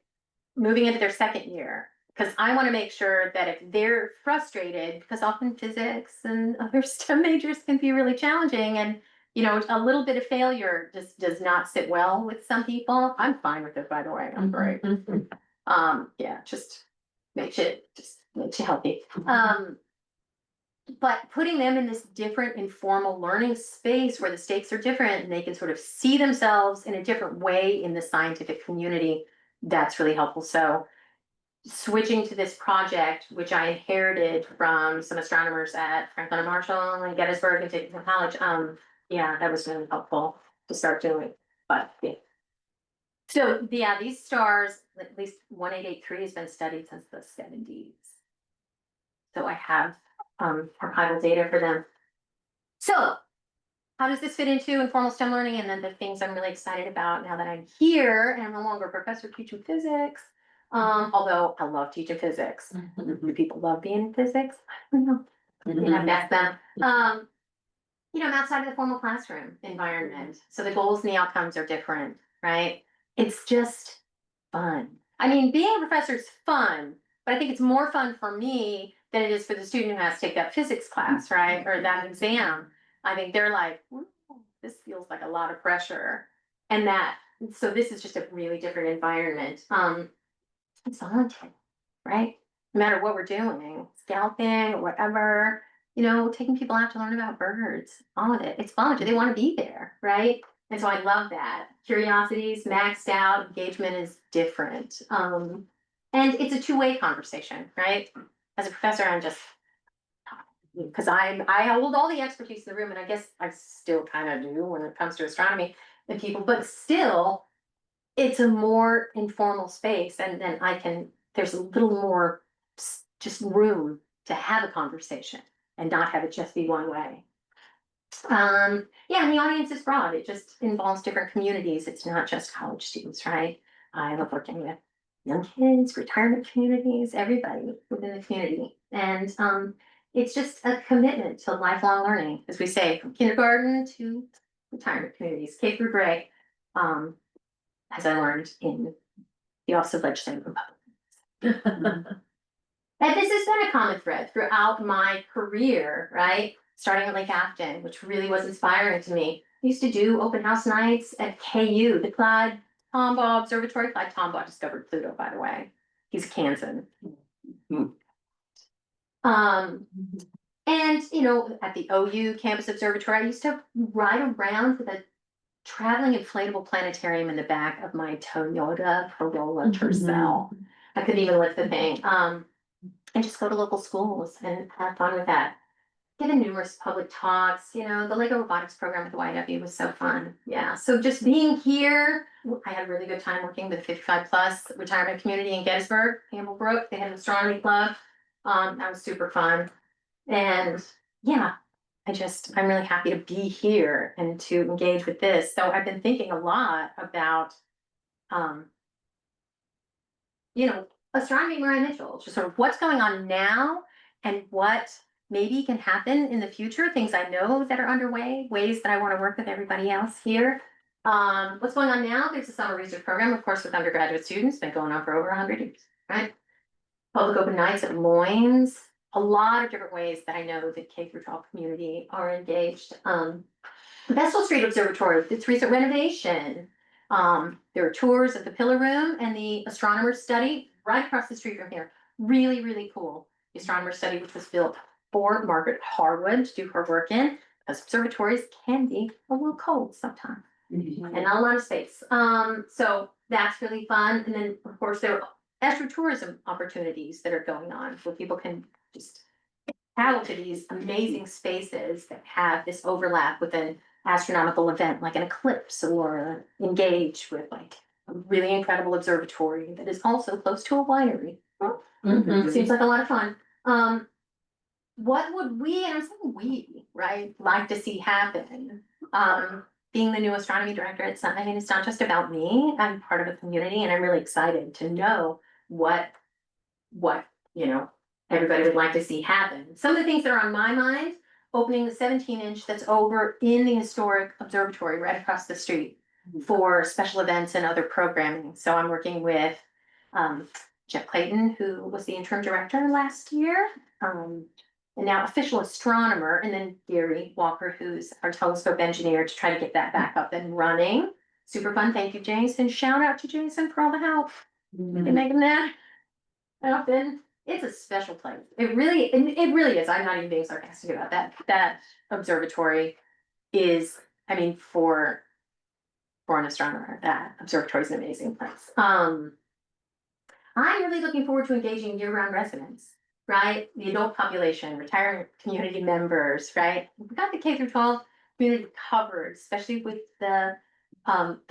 Moving into their second year. Because I want to make sure that if they're frustrated, because often physics and other STEM majors can be really challenging, and you know, a little bit of failure just does not sit well with some people. I'm fine with it, by the way. I'm great. Yeah, just makes you healthy. But putting them in this different informal learning space where the stakes are different and they can sort of see themselves in a different way in the scientific community, that's really helpful. So switching to this project, which I inherited from some astronomers at Franklin and Marshall and Gettysburg and taking from college, yeah, that was really helpful to start doing. But yeah. So yeah, these stars, at least 1883 has been studied since the 70s. So I have archival data for them. So how does this fit into informal STEM learning? And then the things I'm really excited about now that I'm here and I'm no longer a professor teaching physics. Although I love teaching physics. Do people love being in physics? I don't know. You have to ask them. You know, I'm outside of the formal classroom environment. So the goals and the outcomes are different, right? It's just fun. I mean, being a professor is fun, but I think it's more fun for me than it is for the student who has to take that physics class, right? Or that exam. I think they're like, this feels like a lot of pressure. And so this is just a really different environment. It's volunteer, right? No matter what we're doing, scalping or whatever, you know, taking people out to learn about birds, all of it. It's volunteer. They want to be there, right? And so I love that. Curiosity's maxed out, engagement is different. And it's a two-way conversation, right? As a professor, I'm just, because I hold all the expertise in the room, and I guess I still kind of do when it comes to astronomy and people, but still, it's a more informal space, and then there's a little more just room to have a conversation and not have it just be one way. Yeah, and the audience is broad. It just involves different communities. It's not just college students, right? I love working with young kids, retirement communities, everybody within the community. And it's just a commitment to lifelong learning, as we say, from kindergarten to retirement communities, K through Greg, as I learned in the Office of Legislative Republic. And this has been a common thread throughout my career, right? Starting at Lake Afton, which really was inspiring to me. I used to do open house nights at KU, the Clyde Tombaugh Observatory. Clyde Tombaugh discovered Pluto, by the way. He's a Kansan. And, you know, at the OU Campus Observatory, I used to ride around with a traveling inflatable planetarium in the back of my Toyota Corolla Tercel. I couldn't even lift the thing. And just go to local schools and have fun with that. Given numerous public talks, you know, the Lego robotics program at the YW was so fun. Yeah, so just being here, I had a really good time working with the 55 plus retirement community in Gettysburg, Campbellbrook. They had an astronomy club. That was super fun. And yeah, I'm really happy to be here and to engage with this. So I've been thinking a lot about, you know, Astronomy Maria Mitchell, just sort of what's going on now and what maybe can happen in the future, things I know that are underway, ways that I want to work with everybody else here. What's going on now? There's a summer research program, of course, with undergraduate students, been going on for over 100 years, right? Public open nights at Moines, a lot of different ways that I know the K through 12 community are engaged. Vestal Street Observatory, its recent renovation. There are tours of the Pillar Room and the astronomers study right across the street from here. Really, really cool. The astronomer study, which was built for Margaret Harwood to do her work in, because observatories can be a little cold sometimes and not a lot of space. So that's really fun. And then, of course, there are astro-tourism opportunities that are going on where people can just travel to these amazing spaces that have this overlap with an astronomical event like an eclipse or engage with like a really incredible observatory that is also close to a winery. Seems like a lot of fun. What would we, and I'm saying we, right, like to see happen? Being the new astronomy director, it's not, I mean, it's not just about me. I'm part of a community and I'm really excited to know what, you know, everybody would like to see happen. Some of the things that are on my mind, opening the 17-inch that's over in the historic observatory right across the street for special events and other programming. So I'm working with Jeff Clayton, who was the interim director last year, and now official astronomer, and then Gary Walker, who's our telescope engineer, to try to get that back up and running. Super fun. Thank you, Jason. Shout out to Jason for all the help in making that happen. It's a special place. It really is. I'm not even being sarcastic about that. That observatory is, I mean, for an astronomer, that observatory is an amazing place. I'm really looking forward to engaging year-round residents, right? The adult population, retiring community members, right? We got the K through 12 community covered, especially with the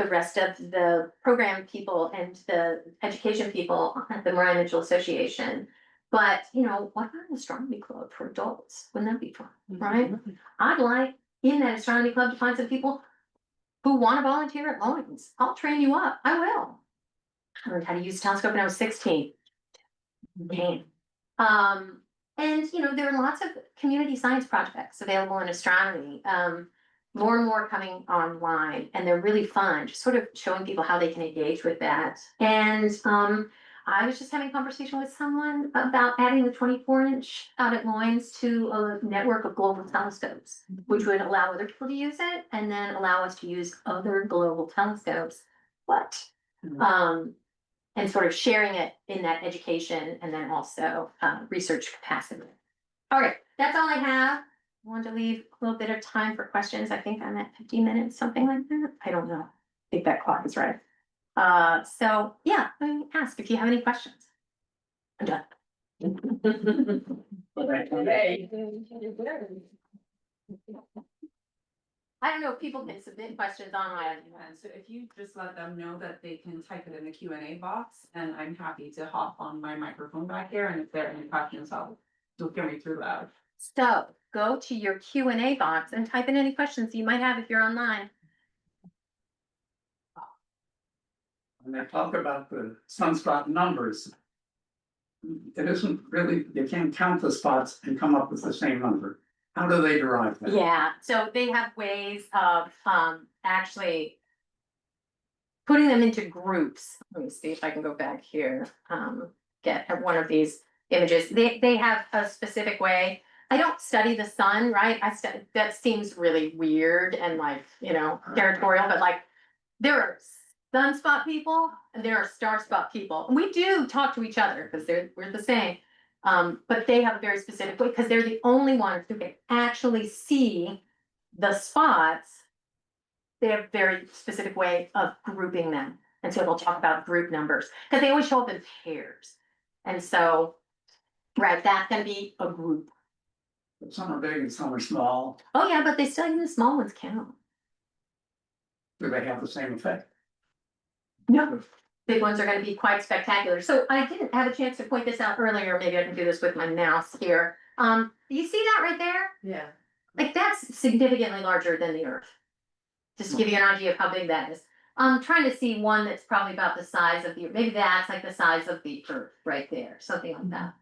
rest of the program people and the education people at the Maria Mitchell Association. But, you know, what about an astronomy club for adults? Wouldn't that be fun, right? I'd like in that astronomy club to find some people who want to volunteer at Lawrence. I'll train you up. I will. I learned how to use a telescope when I was 16. Damn. And you know, there are lots of community science projects available in astronomy. More and more coming online, and they're really fun, just sort of showing people how they can engage with that. And I was just having a conversation with someone about adding the 24-inch out at Loynes to a network of global telescopes, which would allow other people to use it and then allow us to use other global telescopes. But and sort of sharing it in that education and then also research capacity. All right, that's all I have. I wanted to leave a little bit of time for questions. I think I'm at 50 minutes, something like that. I don't know. I think that clock is right. So yeah, ask if you have any questions. I'm done. I don't know if people can submit questions online. So if you just let them know that they can type it in the Q&A box, and I'm happy to hop on my microphone back here, and if there are any questions, you'll hear me through loud. So go to your Q&A box and type in any questions you might have if you're online. When they talk about the sunspot numbers, it isn't really, you can't count the spots and come up with the same number. How do they derive that? Yeah, so they have ways of actually putting them into groups. Let me see if I can go back here. Get at one of these images. They have a specific way. I don't study the sun, right? That seems really weird and like, you know, territorial, but like there are sunspot people and there are star spot people. And we do talk to each other because we're the same. But they have a very specific way because they're the only ones who can actually see the spots. They have a very specific way of grouping them. And so they'll talk about group numbers because they always show up in pairs. And so, right, that can be a group. Some are big and some are small. Oh yeah, but they still, even the small ones count. Do they have the same effect? No. Big ones are going to be quite spectacular. So I didn't have a chance to point this out earlier. Maybe I can do this with my mouse here. You see that right there? Yeah. Like that's significantly larger than the Earth. Just to give you an idea of how big that is. I'm trying to see one that's probably about the size of the, maybe that's like the size of the Earth right there, something like that.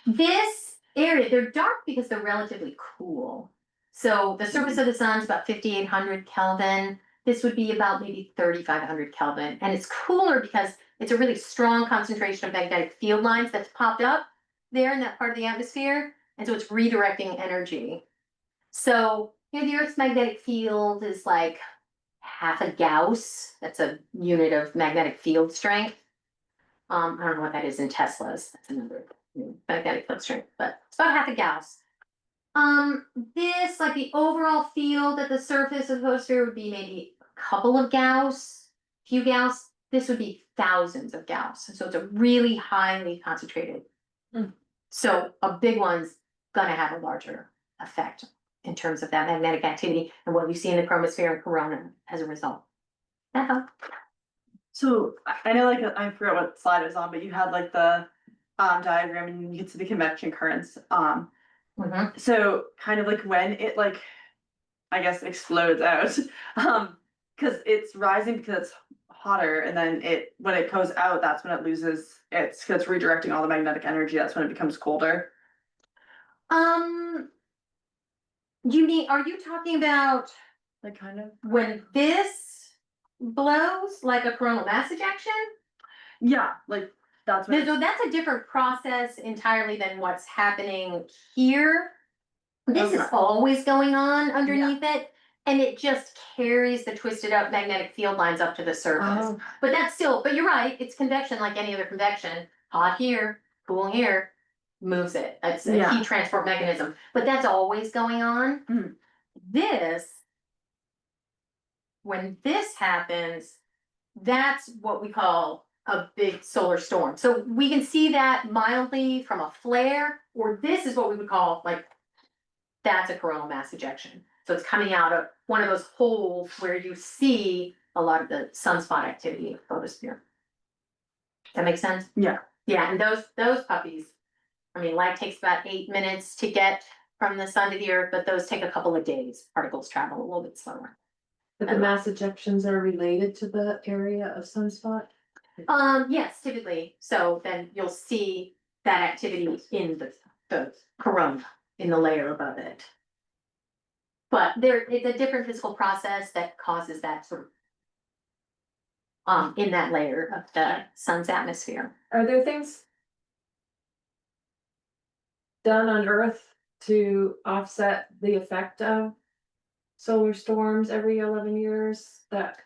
This area, they're dark because they're relatively cool. So the surface of the sun is about 5,800 Kelvin. This would be about maybe 3,500 Kelvin. And it's cooler because it's a really strong concentration of magnetic field lines that's popped up there in that part of the atmosphere. And so it's redirecting energy. So, you know, the Earth's magnetic field is like half a Gauss. That's a unit of magnetic field strength. I don't know what that is in Teslas, that's another magnetic field strength, but it's about half a Gauss. This, like the overall field at the surface of the photosphere would be maybe a couple of Gauss, few Gauss. This would be thousands of Gauss, so it's a really highly concentrated. So a big one's gonna have a larger effect in terms of that magnetic activity and what you see in the chromosphere and corona as a result. That help? So I know, like, I forgot what slide it was on, but you had like the diagram and you could see the convection currents. So kind of like when it like, I guess, explodes out, because it's rising because it's hotter, and then when it goes out, that's when it loses its, because it's redirecting all the magnetic energy. That's when it becomes colder. Are you talking about Like kind of. when this blows like a coronal mass ejection? Yeah, like that's when. So that's a different process entirely than what's happening here. This is Okay. always going on underneath it, and it just carries the twisted up magnetic field lines up to the surface. Oh. But that's still, but you're right, it's convection like any other convection, hot here, cool here, moves it. It's a heat transport mechanism, but that's always going on. When this happens, that's what we call a big solar storm. So we can see that mildly from a flare, or this is what we would call like, that's a coronal mass ejection. So it's coming out of one of those holes where you see a lot of the sunspot activity of the photosphere. That makes sense? Yeah. Yeah, and those puppies, I mean, light takes about 8 minutes to get from the sun to the earth, but those take a couple of days. Particles travel a little bit slower. But the mass ejections are related to the area of sunspot? Yes, typically. So then you'll see that activity in the corona, in the layer above it. But it's a different physical process that causes that sort of in that layer of the sun's atmosphere. Are there things done on Earth to offset the effect of solar storms every 11 years that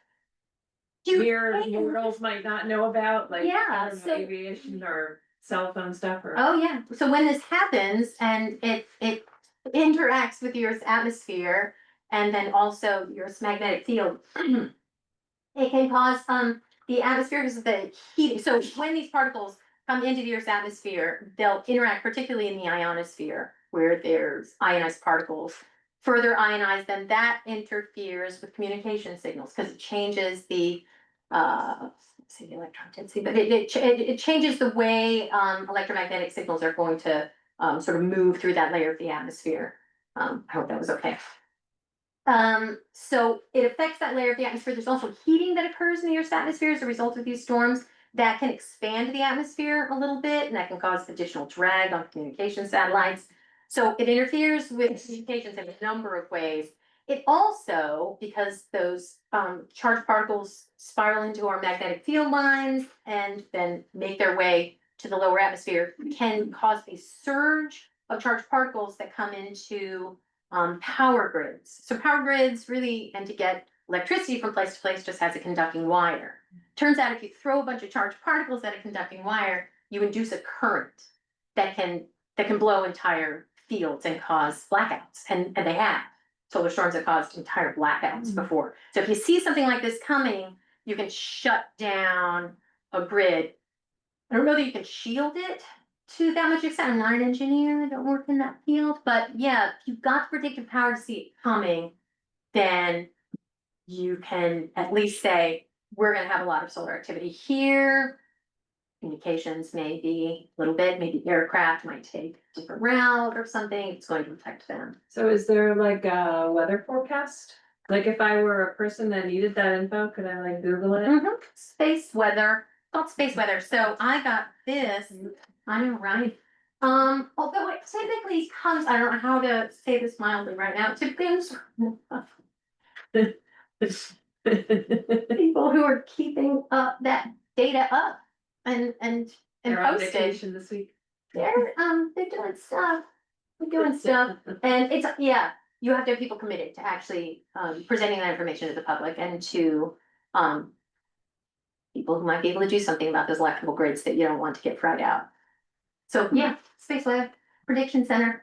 mere mortals might not know about, like, Yeah, I don't know, so- aviation or cell phone stuff or? Oh, yeah. So when this happens and it interacts with the Earth's atmosphere and then also the Earth's magnetic field, it can cause the atmosphere, because of the heat. So when these particles come into the Earth's atmosphere, they'll interact particularly in the ionosphere where there's ionized particles. Further ionized, then that interferes with communication signals because it changes the say the electron density, but it changes the way electromagnetic signals are going to sort of move through that layer of the atmosphere. I hope that was okay. So it affects that layer of the atmosphere. There's also heating that occurs in the Earth's atmosphere as a result of these storms that can expand the atmosphere a little bit, and that can cause additional drag on communication satellites. So it interferes with communications in a number of ways. It also, because those charged particles spiral into our magnetic field lines and then make their way to the lower atmosphere, can cause a surge of charged particles that come into power grids. So power grids really, and to get electricity from place to place, just has a conducting wire. Turns out if you throw a bunch of charged particles at a conducting wire, you induce a current that can blow entire fields and cause blackouts, and they have. Solar storms have caused entire blackouts before. So if you see something like this coming, you can shut down a grid. I don't know that you can shield it to that much extent. I'm not an engineer, I don't work in that field, but yeah, if you've got the predictive power to see it coming, then you can at least say, we're gonna have a lot of solar activity here. Communications maybe a little bit, maybe aircraft might take a different route or something, it's going to affect them. So is there like a weather forecast? Like if I were a person that needed that info, could I like Google it? Space weather, called space weather, so I got this, I know, right? Although it typically comes, I don't know how to say this mildly right now, it typically comes people who are keeping that data up and They're on post it. vacation this week. They're doing stuff. They're doing stuff. And it's, yeah, you have to have people committed to actually presenting that information to the public and to people who might be able to do something about those electrical grids that you don't want to get fried out. So, yeah, Space Weather Prediction Center,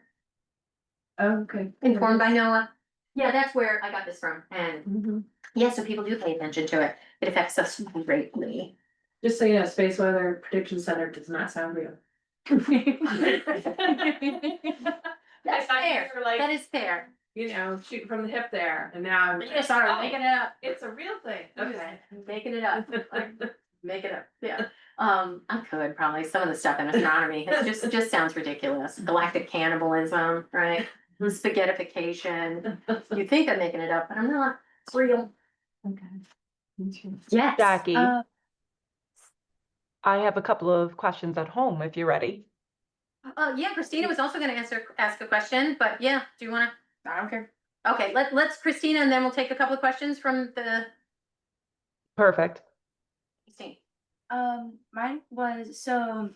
Okay. informed by NOAA. Yeah, that's where I got this from, and Mhm. yeah, so people do pay attention to it. It affects us greatly. Just so you know, Space Weather Prediction Center does not sound real. That's I thought you fair, were like, that is fair. you know, shooting from the hip there, and now I'm. You just started making it up. It's a real thing, okay. Making it up, like, make it up, yeah. I could probably, some of the stuff in astronomy, it just sounds ridiculous. Galactic cannibalism, right? Spaghettification. You think I'm making it up, but I'm not, it's real. Okay. Yes. Jackie, Uh, I have a couple of questions at home if you're ready. Yeah, Christina was also gonna ask a question, but yeah, do you wanna? I don't care. Okay, let's Christina, and then we'll take a couple of questions from the Perfect. Christine. Mine was, so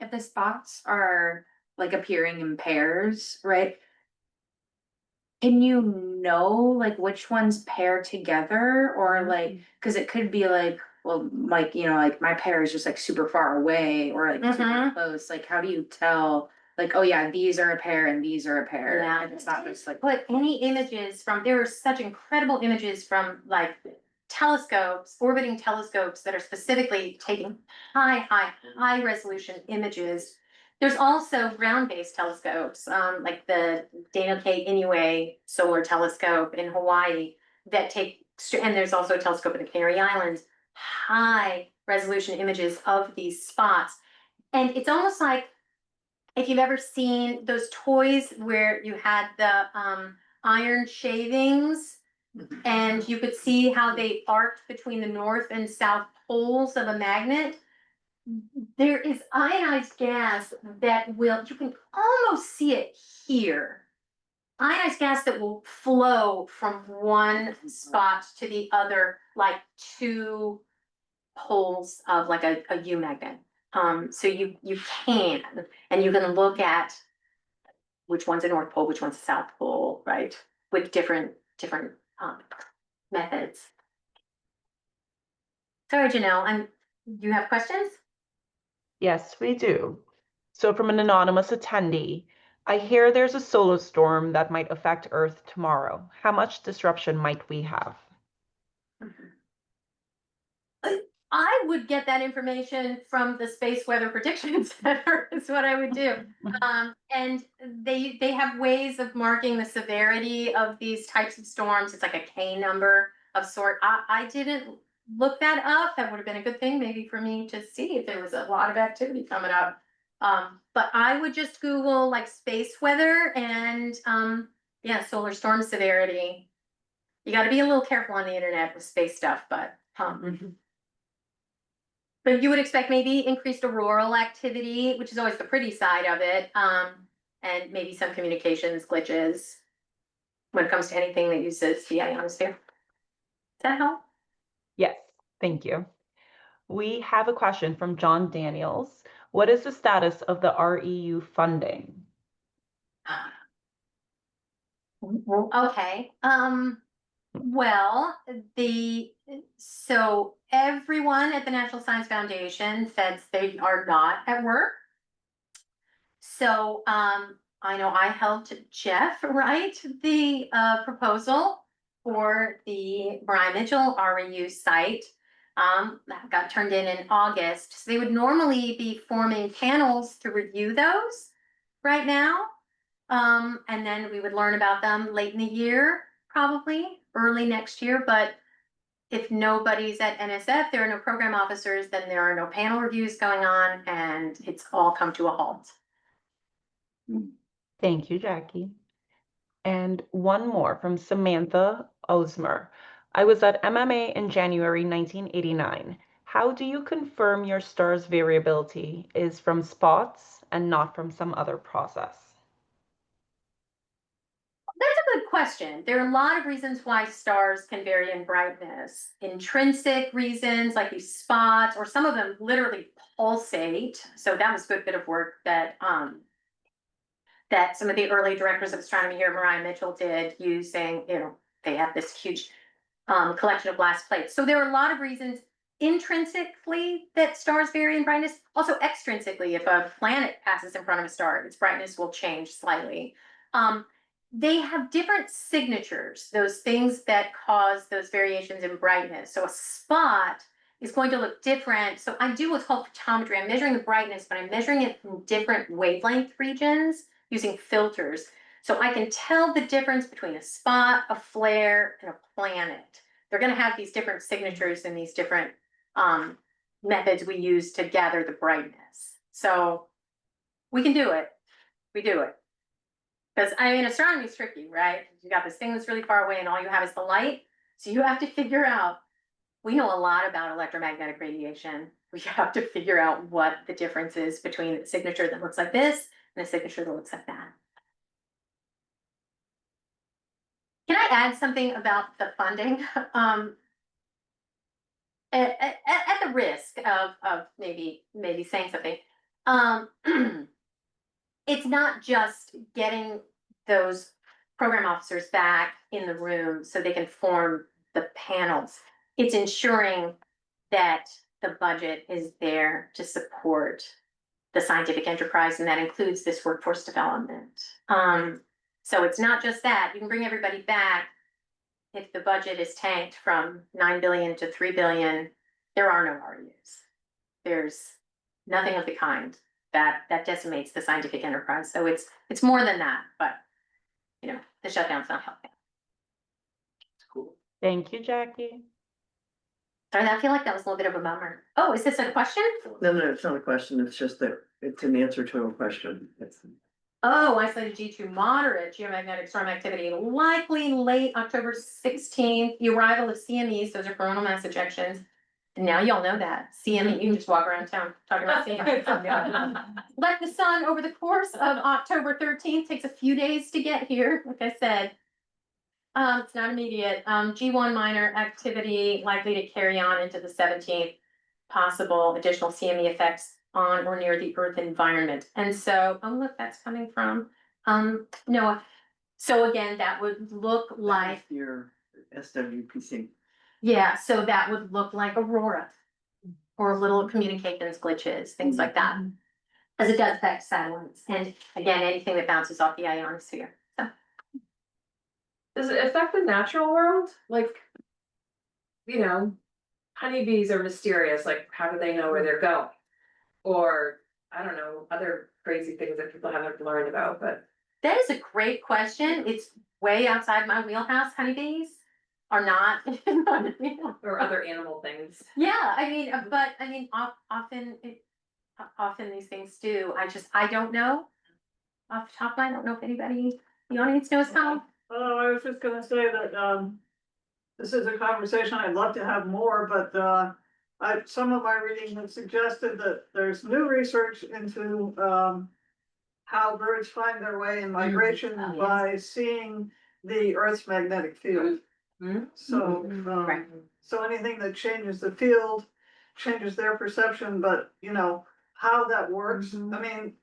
if the spots are like appearing in pairs, right? Can you know like which ones pair together, or like, cause it could be like, well, like, you know, like my pair is just like super far away or like super Mhm. close, like how do you tell? Like, oh yeah, these are a pair and these are a pair, Yeah. and it's not just like. Put any images from, there are such incredible images from like telescopes, orbiting telescopes that are specifically taking high resolution images. There's also ground-based telescopes, like the Dana K. Inouye Solar Telescope in Hawaii that take, and there's also a telescope in the Canary Islands, high resolution images of these spots. And it's almost like, if you've ever seen those toys where you had the iron shavings and you could see how they arced between the north and south poles of a magnet, there is ionized gas that will, you can almost see it here. Ionized gas that will flow from one spot to the other, like two poles of like a U magnet. So you can, and you can look at which one's a North Pole, which one's a South Pole, right? With different methods. Sorry, Janelle, you have questions? Yes, we do. So from an anonymous attendee, I hear there's a solar storm that might affect Earth tomorrow. How much disruption might we have? I would get that information from the Space Weather Prediction Center is what I would do. And they have ways of marking the severity of these types of storms. It's like a K number of sort. I didn't look that up. That would have been a good thing maybe for me to see if there was a lot of activity coming up. But I would just Google like space weather and yeah, solar storm severity. You got to be a little careful on the internet with space stuff, but but you would expect maybe increased auroral activity, which is always the pretty side of it, and maybe some communications glitches when it comes to anything that uses the ionosphere. Does that help? Yes, thank you. We have a question from John Daniels. What is the status of the REU funding? Okay, well, so everyone at the National Science Foundation says they are not at work. So, I know I helped Jeff write the, proposal for the Maria Mitchell REU site. That got turned in August, so they would normally be forming panels to review those right now. And then we would learn about them late in the year, probably early next year, but if nobody's at NSF, there are no program officers, then there are no panel reviews going on, and it's all come to a halt. Thank you, Jackie. And one more from Samantha Osmer. I was at MMA in January 1989. How do you confirm your star's variability is from spots and not from some other process? That's a good question. There are a lot of reasons why stars can vary in brightness. Intrinsic reasons like these spots, or some of them literally pulsate. So that was a good bit of work that that some of the early directors of astronomy here at Maria Mitchell did, using, they have this huge collection of glass plates. So there are a lot of reasons intrinsically that stars vary in brightness, also extrinsically, if a planet passes in front of a star, its brightness will change slightly. They have different signatures, those things that cause those variations in brightness. So a spot is going to look different. So I do what's called photometry. I'm measuring the brightness, but I'm measuring it from different wavelength regions using filters. So I can tell the difference between a spot, a flare, and a planet. They're going to have these different signatures and these different methods we use to gather the brightness. So we can do it. We do it. Because I mean, astronomy is tricky, right? You got this thing that's really far away and all you have is the light. So you have to figure out, we know a lot about electromagnetic radiation. We have to figure out what the difference is between a signature that looks like this and a signature that looks like that. Can I add something about the funding? At the risk of maybe saying something, it's not just getting those program officers back in the room so they can form the panels. It's ensuring that the budget is there to support the scientific enterprise, and that includes this workforce development. So it's not just that. You can bring everybody back. If the budget is tanked from 9 billion to 3 billion, there are no RUs. There's nothing of the kind that decimates the scientific enterprise. So it's more than that, but you know, the shutdown's not helping. Cool. Thank you, Jackie. Sorry, I feel like that was a little bit of a bummer. Oh, is this a question? No, it's not a question, it's just that it's an answer to a question. Oh, isolated G2 moderate geomagnetic storm activity, likely late October 16th. The arrival of CMEs, those are coronal mass ejections. And now y'all know that. CME, you can just walk around town talking about CME. Let the sun over the course of October 13th, takes a few days to get here, like I said. It's not immediate. G1 minor activity likely to carry on into the 17th. Possible additional CME effects on or near the Earth environment. And so, oh look, that's coming from NOAA. So again, that would look like Your SWPC. yeah, so that would look like aurora or little communications glitches, things like that. As it does affect satellites and again, anything that bounces off the ionosphere. So Does it affect the natural world? Like, you know, honeybees are mysterious, like how do they know where they're going? Or, I don't know, other crazy things that people haven't learned about, but. that is a great question. It's way outside my wheelhouse. Honeybees are not. Or other animal things. Yeah, I mean, but I mean, often these things do. I don't know. Off the top of my, I don't know if anybody in the audience knows how. Oh, I was just gonna say that, this is a conversation I'd love to have more, but, some of my reading has suggested that there's new research into, how birds find their way in migration Oh, yes. by seeing the Earth's magnetic field. So, Right. so anything that changes the field changes their perception, but you know, how that works, I mean,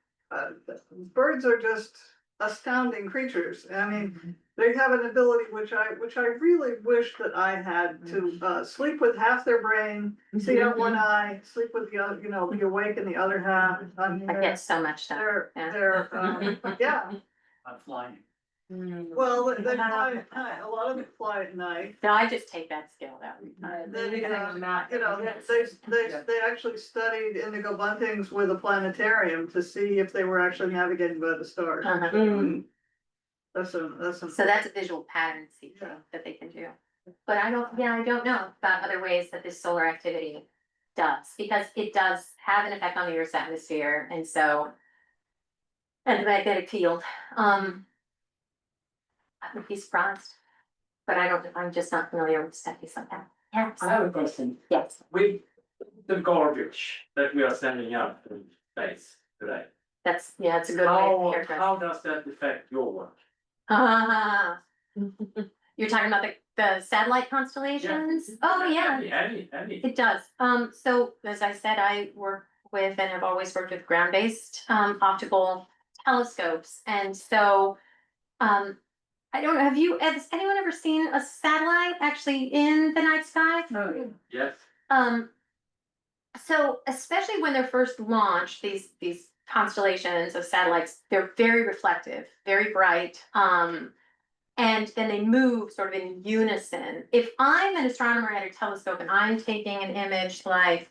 birds are just astounding creatures. I mean, they have an ability which I really wish that I had to sleep with half their brain, see out one eye, sleep with the other, you know, be awake in the other half. I mean, I get so much stuff. they're yeah. Not flying. Well, they fly at night. A lot of them fly at night. No, I just take that skill out. Then, you know, they actually studied indigo buntings with a planetarium to see if they were actually navigating by the stars. That's a. So that's a visual pattern seeking Yeah. that they can do. But I don't know about other ways that this solar activity does, because it does have an effect on the Earth's atmosphere, and so. And the magnetic field, I would be surprised. But I'm just not familiar with studies like that. Yes, I have a question. yes. With the garbage that we are sending out in space today, It's a good way to characterize. how does that affect your work? Ah. You're talking about the satellite constellations? Oh, yeah. Any. It does. So as I said, I work with and have always worked with ground-based optical telescopes. And so I don't know, has anyone ever seen a satellite actually in the night sky? Yes. So especially when they're first launched, these constellations of satellites, they're very reflective, very bright. And then they move sort of in unison. If I'm an astronomer at a telescope and I'm taking an image like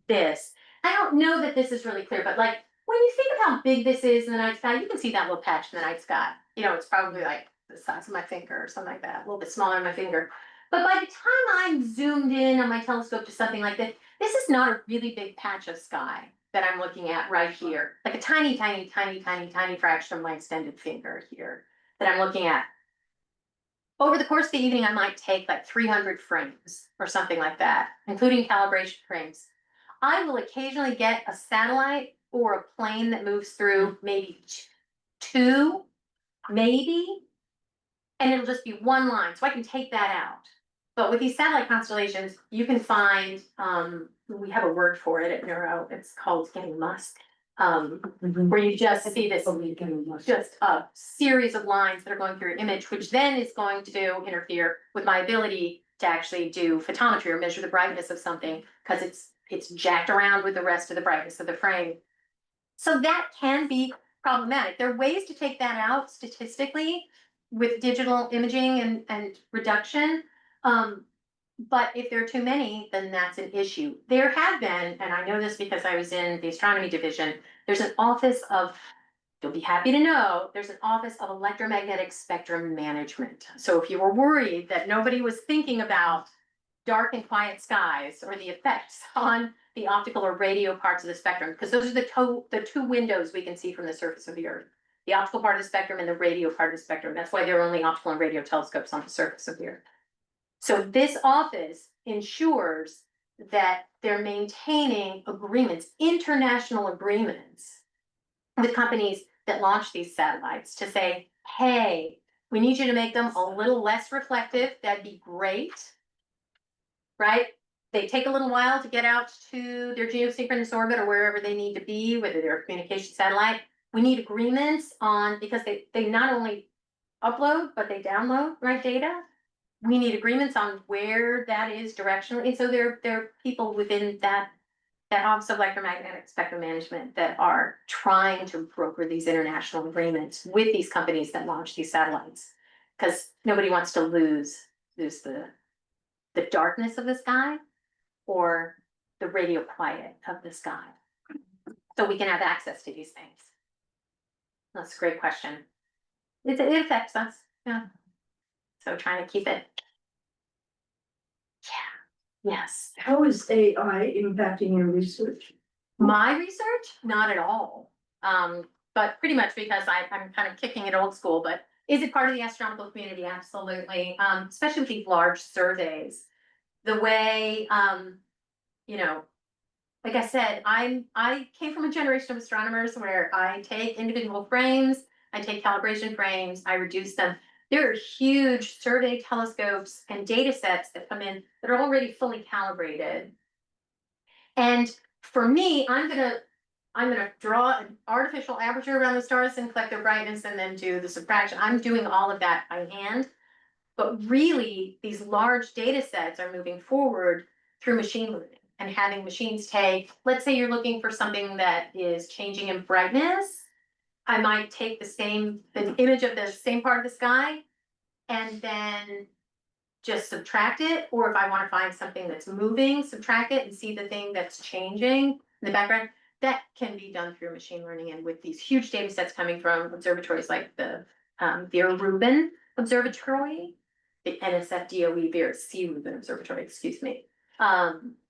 this, I don't know that this is really clear, but like when you think of how big this is in the night sky, you can see that little patch in the night sky. You know, it's probably like the size of my finger or something like that, a little bit smaller than my finger. But by the time I'm zoomed in on my telescope to something like this is not a really big patch of sky that I'm looking at right here. Like a tiny, tiny, tiny, tiny, tiny fraction of my extended finger here that I'm looking at. Over the course of the evening, I might take like 300 frames or something like that, including calibration frames. I will occasionally get a satellite or a plane that moves through, maybe two, maybe, and it'll just be one line, so I can take that out. But with these satellite constellations, you can find, we have a word for it at Neuro, it's called getting musk. Where you just see this, just a series of lines that are going through your image, which then is going to interfere with my ability to actually do photometry or measure the brightness of something, because it's jacked around with the rest of the brightness of the frame. So that can be problematic. There are ways to take that out statistically with digital imaging and reduction. But if there are too many, then that's an issue. There have been, and I know this because I was in the astronomy division, there's an office of, you'll be happy to know, there's an office of electromagnetic spectrum management. So if you were worried that nobody was thinking about dark and quiet skies or the effects on the optical or radio parts of the spectrum, because those are the two windows we can see from the surface of the Earth. The optical part of the spectrum and the radio part of the spectrum. That's why there are only optical and radio telescopes on the surface of the Earth. So this office ensures that they're maintaining agreements, international agreements with companies that launch these satellites to say, hey, we need you to make them a little less reflective. That'd be great, right? They take a little while to get out to their geosynchronous orbit or wherever they need to be, whether they're a communication satellite. We need agreements on, because they not only upload, but they download, right, data. We need agreements on where that is directionally. And so there are people within that Office of Electromagnetic Spectrum Management that are trying to broker these international agreements with these companies that launch these satellites. Because nobody wants to lose the darkness of the sky or the radio quiet of the sky. So we can have access to these things. That's a great question. It affects us, yeah. So trying to keep it. Yeah, yes. How is AI impacting your research? My research, not at all. But pretty much because I'm kind of kicking it old school, but is it part of the astronomical community? Absolutely. Especially with these large surveys. The way, you know, like I said, I came from a generation of astronomers where I take individual frames, I take calibration frames, I reduce them. There are huge survey telescopes and data sets that come in that are already fully calibrated. And for me, I'm gonna draw an artificial aperture around the stars and collect their brightness and then do the subtraction. I'm doing all of that by hand. But really, these large data sets are moving forward through machine learning and having machines take, let's say you're looking for something that is changing in brightness. I might take the image of the same part of the sky and then just subtract it. Or if I want to find something that's moving, subtract it and see the thing that's changing in the background. That can be done through machine learning and with these huge data sets coming from observatories like the Vera Rubin Observatory, the NSF DOE Vera C. Rubin Observatory, excuse me,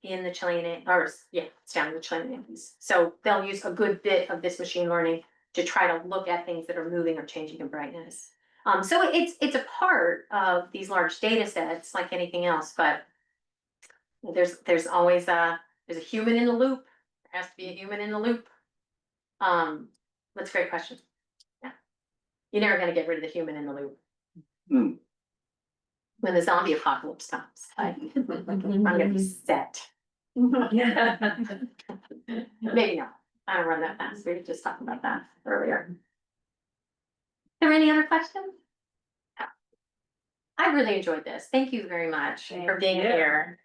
in the Chilean, it's down in the Chilean Andes. So they'll use a good bit of this machine learning to try to look at things that are moving or changing in brightness. So it's a part of these large data sets like anything else, but there's always there's a human in the loop. There has to be a human in the loop. That's a great question. Yeah. You're never gonna get rid of the human in the loop. When the zombie apocalypse comes, I'm gonna be set. Maybe not. I don't run that fast. We were just talking about that earlier. Are there any other questions? I really enjoyed this. Thank you very much for being here.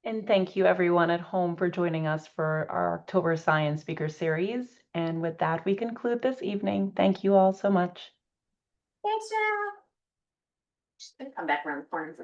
And thank you everyone at home for joining us for our October Science Speaker Series. And with that, we conclude this evening. Thank you all so much. Thanks, Sarah. Just gonna come back around the corner.